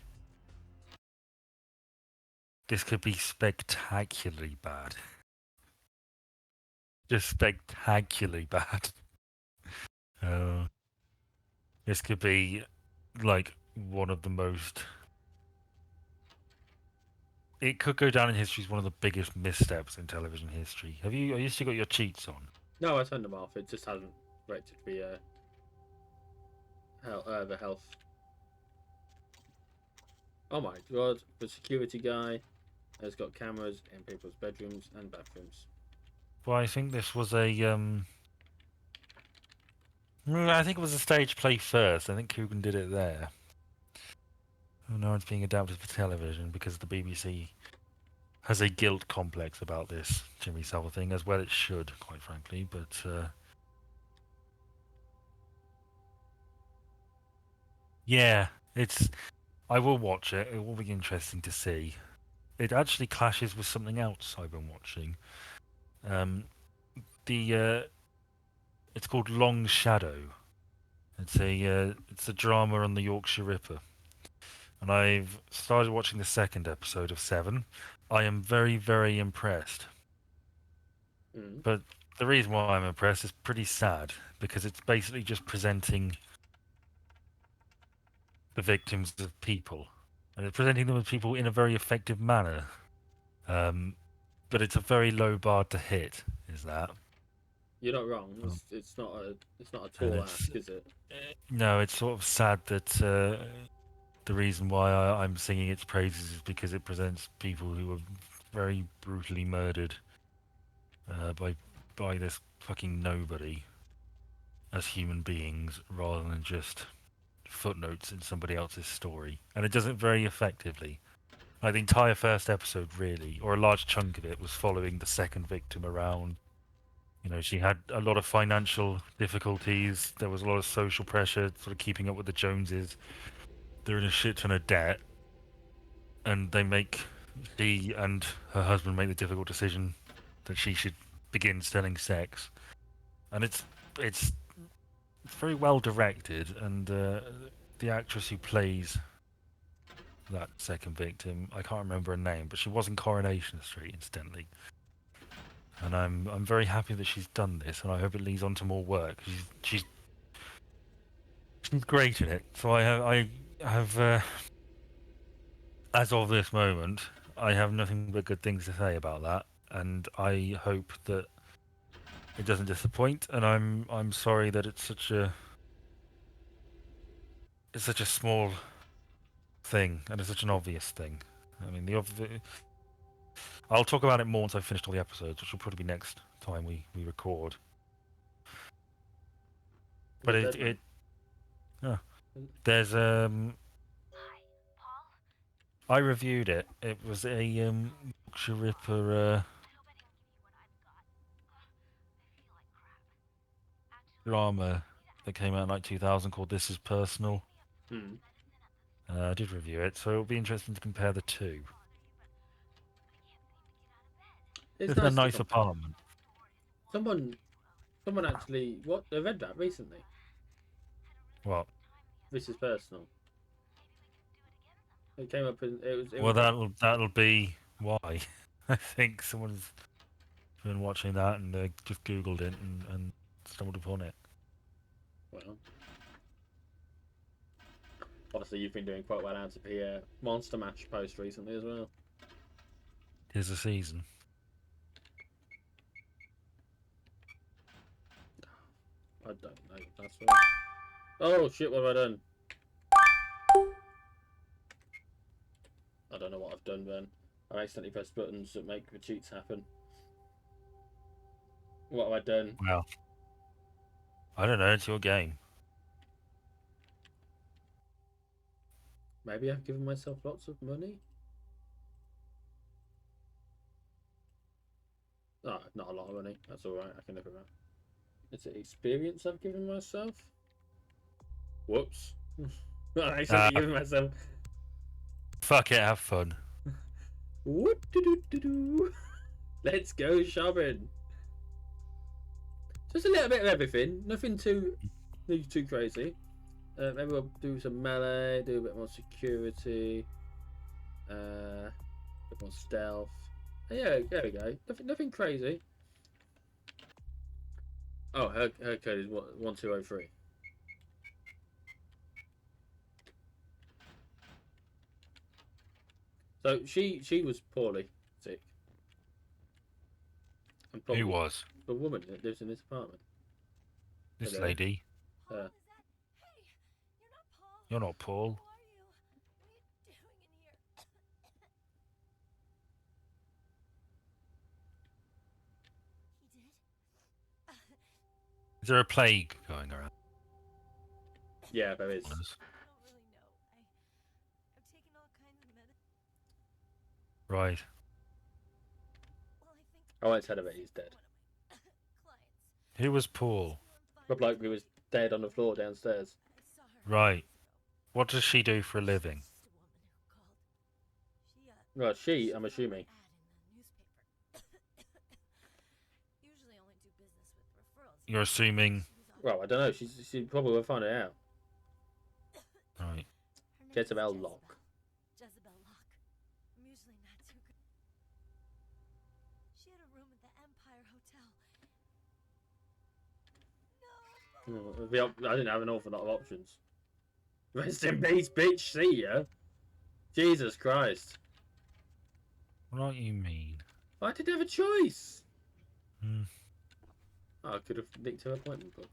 spectacularly bad. Just spectacularly bad. This could be like one of the most... It could go down in history as one of the biggest missteps in television history. Have you still got your cheats on? No, I turned them off. It just hasn't corrected the health. Oh my god, the security guy has got cameras in people's bedrooms and bathrooms. Well, I think this was a I think it was a stage play first. I think Coogan did it there. Oh, now it's being adapted for television because the BBC has a guilt complex about this Jimmy Savile thing, as well it should, quite frankly. But yeah, I will watch it. It will be interesting to see. It actually clashes with something else I've been watching. It's called Long Shadow. It's a drama on the Yorkshire Ripper, and I've started watching the second episode of 7. I am very, very impressed. But the reason why I'm impressed is pretty sad, because it's basically just presenting the victims of people, and it's presenting them as people in a very effective manner. But it's a very low bar to hit. Is that? You're not wrong. It's not a tall ask, is it? No, it's sort of sad that the reason why I'm singing its praises is because it presents people who are very brutally murdered by this fucking nobody as human beings, rather than just footnotes in somebody else's story. And it does it very effectively. Like the entire first episode, really, or a large chunk of it, was following the second victim around. You know, she had a lot of financial difficulties. There was a lot of social pressure, sort of keeping up with the Joneses. They're in a shit ton of debt, and she and her husband make the difficult decision that she should begin selling sex. And it's very well directed, and the actress who plays that second victim, I can't remember her name, but she was in Coronation Street, incidentally. And I'm very happy that she's done this, and I hope it leads on to more work. She's great in it. So I have as of this moment, I have nothing but good things to say about that, and I hope that it doesn't disappoint. And I'm sorry that it's such a small thing, and it's such an obvious thing. I mean, I'll talk about it more once I've finished all the episodes, which will probably be next time we record. But there's I reviewed it. It was a Yorkshire Ripper drama that came out in like 2000 called This Is Personal. I did review it, so it'll be interesting to compare the two. It's a nice apartment. Someone actually I read that recently. What? This is personal. It came up in it was. Well, that'll be why. I think someone's been watching that and they just googled it and stumbled upon it. Well, obviously you've been doing quite well out of the Monster Mash post recently as well. 'Tis the season. I don't know. That's right. Oh shit! What have I done? I don't know what I've done then. I accidentally pressed buttons that make the cheats happen. What have I done? Well, I don't know. It's your game. Maybe I've given myself lots of money. Oh, not a lot of money. That's all right. I can live with that. It's an experience I've given myself. Whoops. I accidentally given myself. Fuck it. Have fun. What do? Let's go shopping. Just a little bit of everything. Nothing too crazy. Maybe we'll do some melee, do a bit more security, a bit more stealth. Yeah, there we go. Nothing crazy. Oh, her code is 1203. So she was poorly sick. And Who was? the woman that lives in this apartment? This Hello. lady. Uh, You're not Paul. Is there a plague going around? yeah, there is. Right. I won't tell her that he's dead. Who was Paul? The bloke who was dead on the floor downstairs. Right. What does she do for a living? Well, she, I'm assuming. You're assuming. Well, I don't know. She probably will find it out. Right. Jezebel Locke. Jezebel Locke. I'm usually not too good. She had a room at the Empire Hotel. No. I didn't have an awful lot of options. Rest in peace, bitch. See ya. Jesus Christ. What do you mean? I didn't have a choice. Hmm. Oh, I could have nicked her appointment book.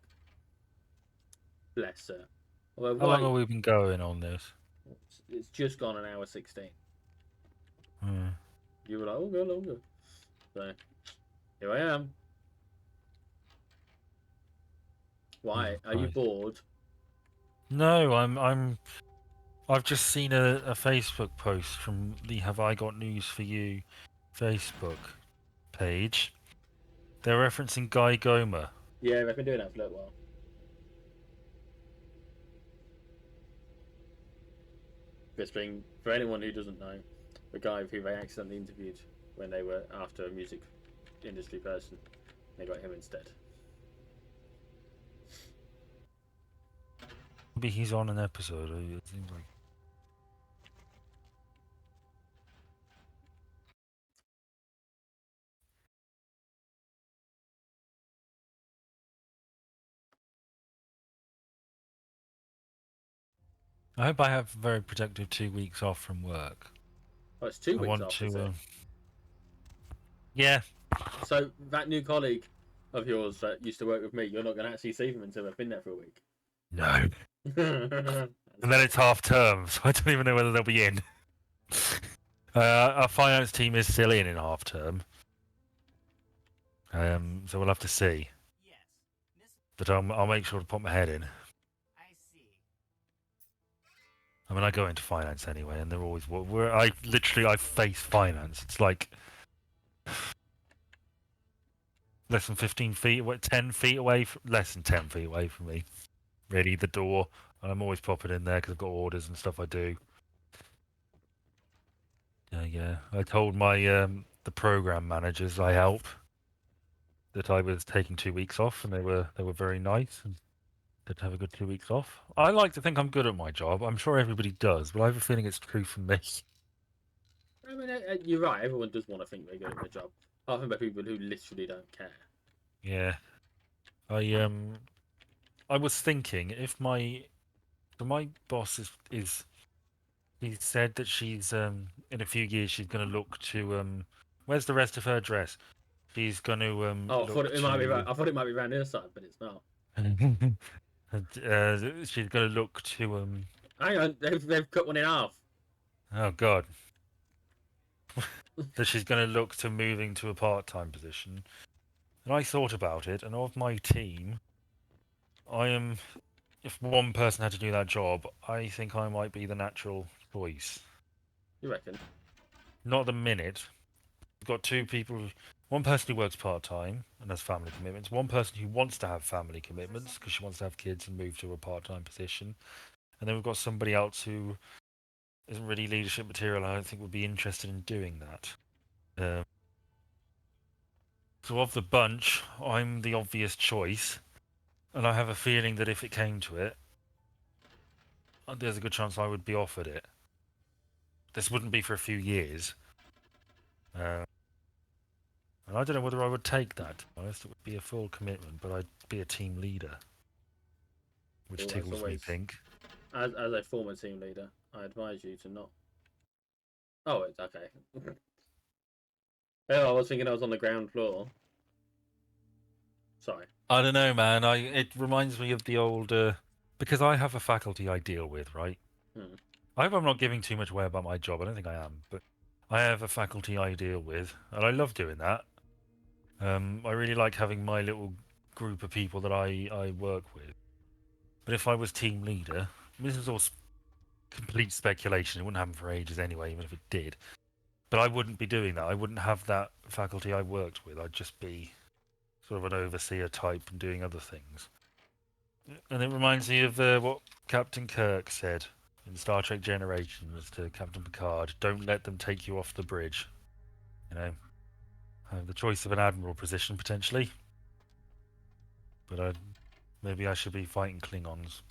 Bless her. Although, How long have we been going on this? It's just gone an hour 16. You were like, oh, go longer. So here I am. Why? Are you Right. bored? No, I've just seen a Facebook post from the Have I Got News for You Facebook page. They're referencing Guy Goma. Yeah, I've been doing that for a little while. This being, for anyone who doesn't know, the guy who they accidentally interviewed when they were after a music industry person, they got him instead. Maybe he's on an episode. It seems like. I hope I have a very productive 2 weeks off from work. Oh, it's 2 I weeks want off, to. is it? Yeah. So that new colleague of yours that used to work with me, you're not going to actually see them until they've been there for a week. No. And then it's half term, so I don't even know whether they'll be in. Our finance team is still in half term. So we'll have to see. Yes, Miss. But I'll make sure to put my head in. I see. I mean, I go into finance anyway, and they're always I face finance. It's like less than 15 feet, 10 feet away, less than 10 feet away from me. Really, the door, and I'm always popping in there because I've got orders and stuff I do. Yeah. I told my the program managers I help that I was taking 2 weeks off, and they were very nice and did have a good 2 weeks off. I like to think I'm good at my job. I'm sure everybody does, but I have a feeling it's true for me. I mean, you're right. Everyone does want to think they're good at their job. Apart from the people who literally don't care. Yeah. I was thinking if my boss is he said that she's in a few years she's going to look to where's the rest of her dress? She's going to Oh, I thought look it might be. to I thought it might be around her side, but it's not. she's going to look to Hang on, they've cut one in half. oh god. That she's going to look to moving to a part-time position. And I thought about it, and of my team, if one person had to do that job, I think I might be the natural choice. You reckon? Not at the minute. We've got two people, one person who works part-time and has family commitments, one person who wants to have family commitments because she wants to have kids and move to a part-time position, and then we've got somebody else who isn't really leadership material. I don't think would be interested in doing that. So of the bunch, I'm the obvious choice, and I have a feeling that if it came to it, there's a good chance I would be offered it. This wouldn't be for a few years. And I don't know whether I would take that. To be honest, it would be a full commitment, but I'd be a team leader, which Well, that's tickles me always- pink. As a former team leader, I advise you to not. Oh, it's okay. Oh, I was thinking I was on the ground floor. Sorry. I don't know, man. It reminds me of the old because I have a faculty I deal with, right? Hmm. I hope I'm not giving too much away about my job. I don't think I am, but I have a faculty I deal with, and I love doing that. I really like having my little group of people that I work with. But if I was team leader, this is all complete speculation. It wouldn't happen for ages anyway, even if it did. But I wouldn't be doing that. I wouldn't have that faculty I worked with. I'd just be sort of an overseer type and doing other things. And it reminds me of what Captain Kirk said in Star Trek Generations to Captain Picard: "Don't let them take you off the bridge." You know, I have the choice of an admiral position potentially, but maybe I should be fighting Klingons.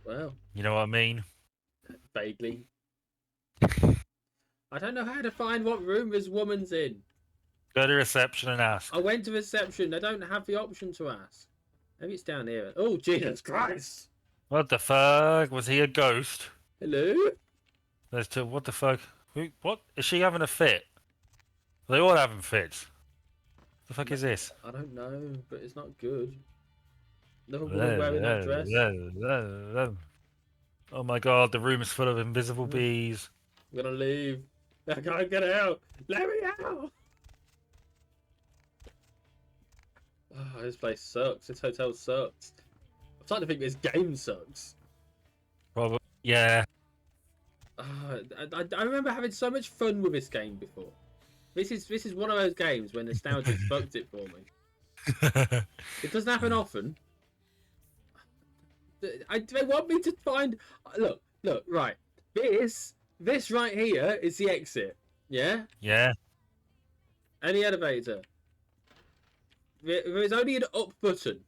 Well, You know what I mean? vaguely. I don't know how to find what room this woman's in. Go to reception and ask. I went to reception. They don't have the option to ask. Maybe it's down here. Oh, Jesus Christ! What the fuck? Was he a ghost? Hello? There's two. What the fuck? What? Is she having a fit? Are they all having fits? The fuck is this? I don't know, but it's not good. Another woman wearing that dress. Oh my god, the room is full of invisible bees. I'm gonna leave. I can't get out. Let me out. Oh, this place sucks. This hotel sucks. I'm starting to think this game sucks. Probably. Yeah. I remember having so much fun with this game before. This is one of those games when nostalgia fucked it for me. It doesn't happen often. They want me to find. Look, right. This right here is the exit. Yeah. Yeah. And the elevator. There is only an up button.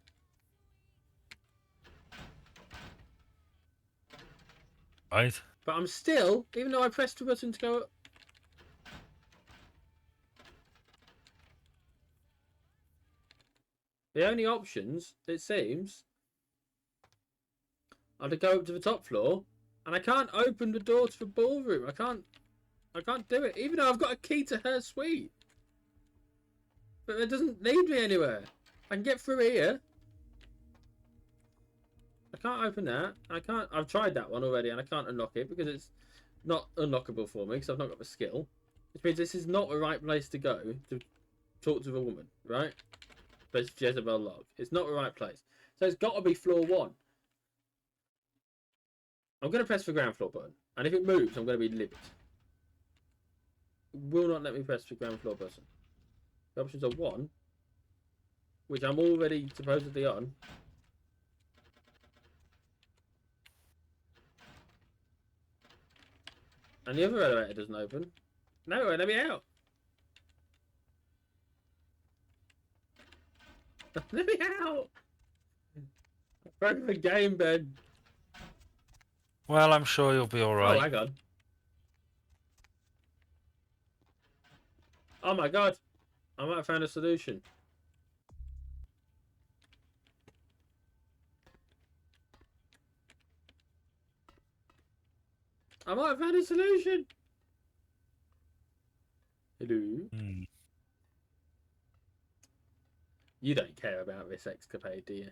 Right. But I'm still, even though I pressed the button to go up. The only options, it seems, are to go up to the top floor, and I can't open the door to the ballroom. I can't do it, even though I've got a key to her suite. But it doesn't lead me anywhere. I can get through here. I can't open that. I've tried that one already, and I can't unlock it because it's not unlockable for me because I've not got the skill. Which means this is not the right place to go to talk to the woman, right? But it's Jezebel log. It's not the right place. So it's got to be floor 1. I'm going to press the ground floor button. And if it moves, I'm going to be livid. It will not let me press the ground floor button. The options are 1, which I'm already supposedly on. And the other elevator doesn't open. No, it won't let me out. Let me out! Broke the game, Ben. Well, I'm sure you'll be alright. Oh, hang on. Oh my god. I might have found a solution. I might have found a solution. Hello. You don't care about this escapade, do you?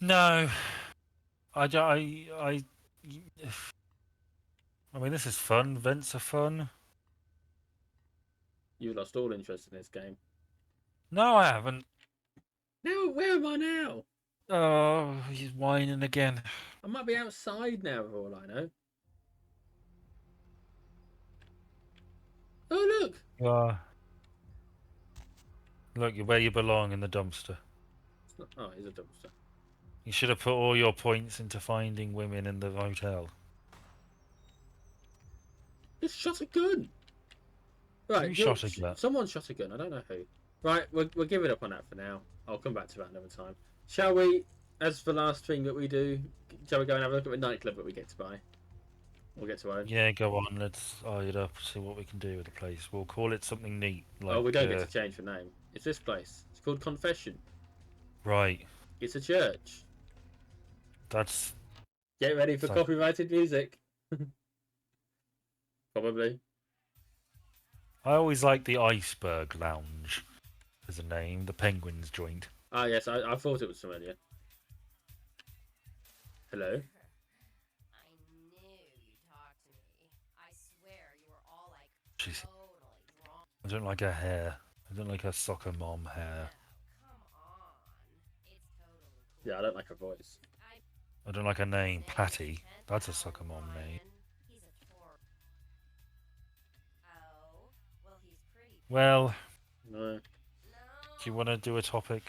No. I mean, this is fun. Vents are fun. You've lost all interest in this game. No, I haven't. Now, where am I now? Oh, he's whining again. I might be outside now, for all I know. Oh, look! You are. Look, you're where you belong in the dumpster. It's not... Oh, it's a dumpster. You should have put all your points into finding women in the hotel. Just shot a gun! Right, Who shot a gun? Someone shot a gun, I don't know who. Right, we'll give it up on that for now. I'll come back to that another time. Shall we, as the last thing that we do, shall we go and have a look at the nightclub that we get to buy? We'll get to own. Yeah, go on. Let's eye it up, see what we can do with the place. We'll call it something neat. Like, oh, we don't get to change the name. It's this place. It's called Confession. Right. It's a church. That's... Get ready for So- copyrighted music. Probably. I always like the Iceberg Lounge as a name. The Penguins joint. Ah, yes, I thought it was familiar. Hello? I knew you'd talk to me. I swear you were all like She's... totally wrong. I don't like her hair. I don't like her soccer mom hair. Come on. It's totally cool. Yeah, I don't like her voice. I don't like her name. Patty. That's a soccer mom name. He's a Tory. Oh, well, he's pretty. Well, No. No. do you want to do a topic?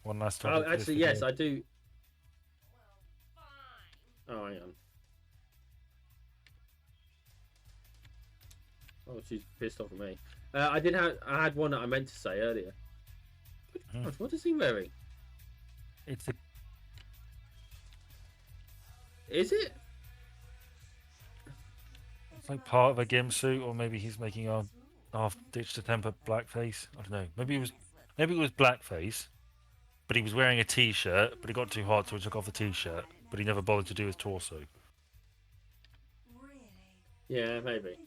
One last Oh, topic. for this actually, yes, video? I do. Well, fine. Oh, hang on. Oh, she's pissed off at me. I had one that I meant to say earlier. Hmm. God, what is he wearing? It's a... Is it? It's like part of a gimp suit, or maybe he's making a half-ditched attempt at blackface. I don't know. Maybe it was blackface, but he was wearing a t-shirt, but it got too hot, so he took off the t-shirt. But he never bothered to do his torso. Yeah, maybe.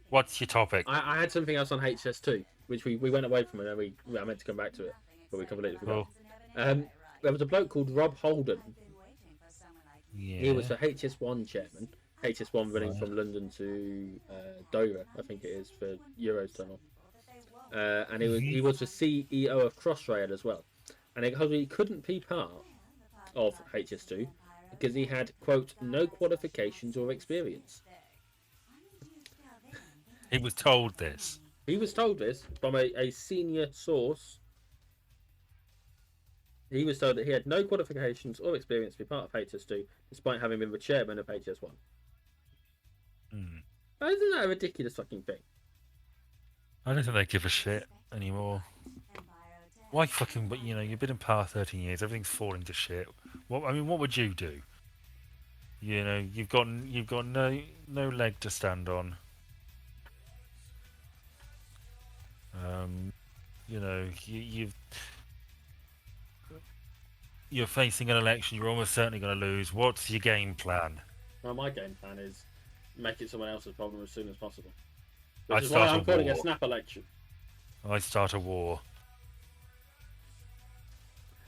What's your topic? I had something else on HS2, which we went away from, and then I meant to come back to it, but we completely forgot. There was a bloke called Rob Holden. Yeah. He was the HS1 chairman, HS1 running from London to Dover, I think it is, for Euros Tunnel. And he was the CEO of Crossrail as well. And he couldn't be part of HS2 because he had, quote, no qualifications or experience. He was told this. He was told this from a senior source. He was told that he had no qualifications or experience to be part of HS2, despite having been the chairman of HS1. Hmm. Isn't that a ridiculous fucking thing? I don't think they give a shit anymore. Why fucking? But you've been in power 13 years. Everything's falling to shit. What would you do? You've got no leg to stand on. You're facing an election. You're almost certainly going to lose. What's your game plan? Well, my game plan is make it someone else's problem as soon as possible. I Which is why start I'm a calling a war. snap election. I start a war.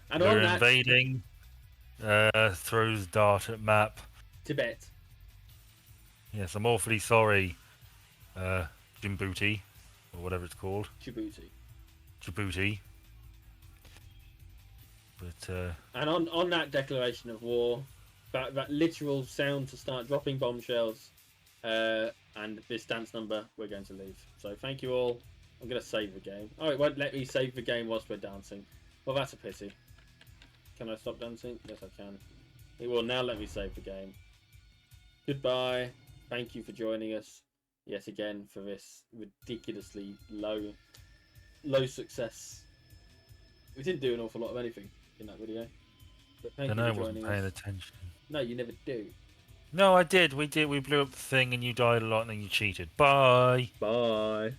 And We're on that, invading. Throws dart at map. Tibet. Yes, I'm awfully sorry, Djibouti, or whatever it's called. Djibouti. But And on that declaration of war, that literal sound to start dropping bombshells, and this dance number, we're going to leave. So thank you all. I'm going to save the game. Oh, it won't let me save the game whilst we're dancing. Well, that's a pity. Can I stop dancing? Yes, I can. It will now let me save the game. Goodbye. Thank you for joining us yet again for this ridiculously low success. We didn't do an awful lot of anything in that video. But thank you I for wasn't joining paying us. attention. No, you never do. No, I did. We did. We blew up the thing, and you died a lot, and then you cheated. Bye. Bye.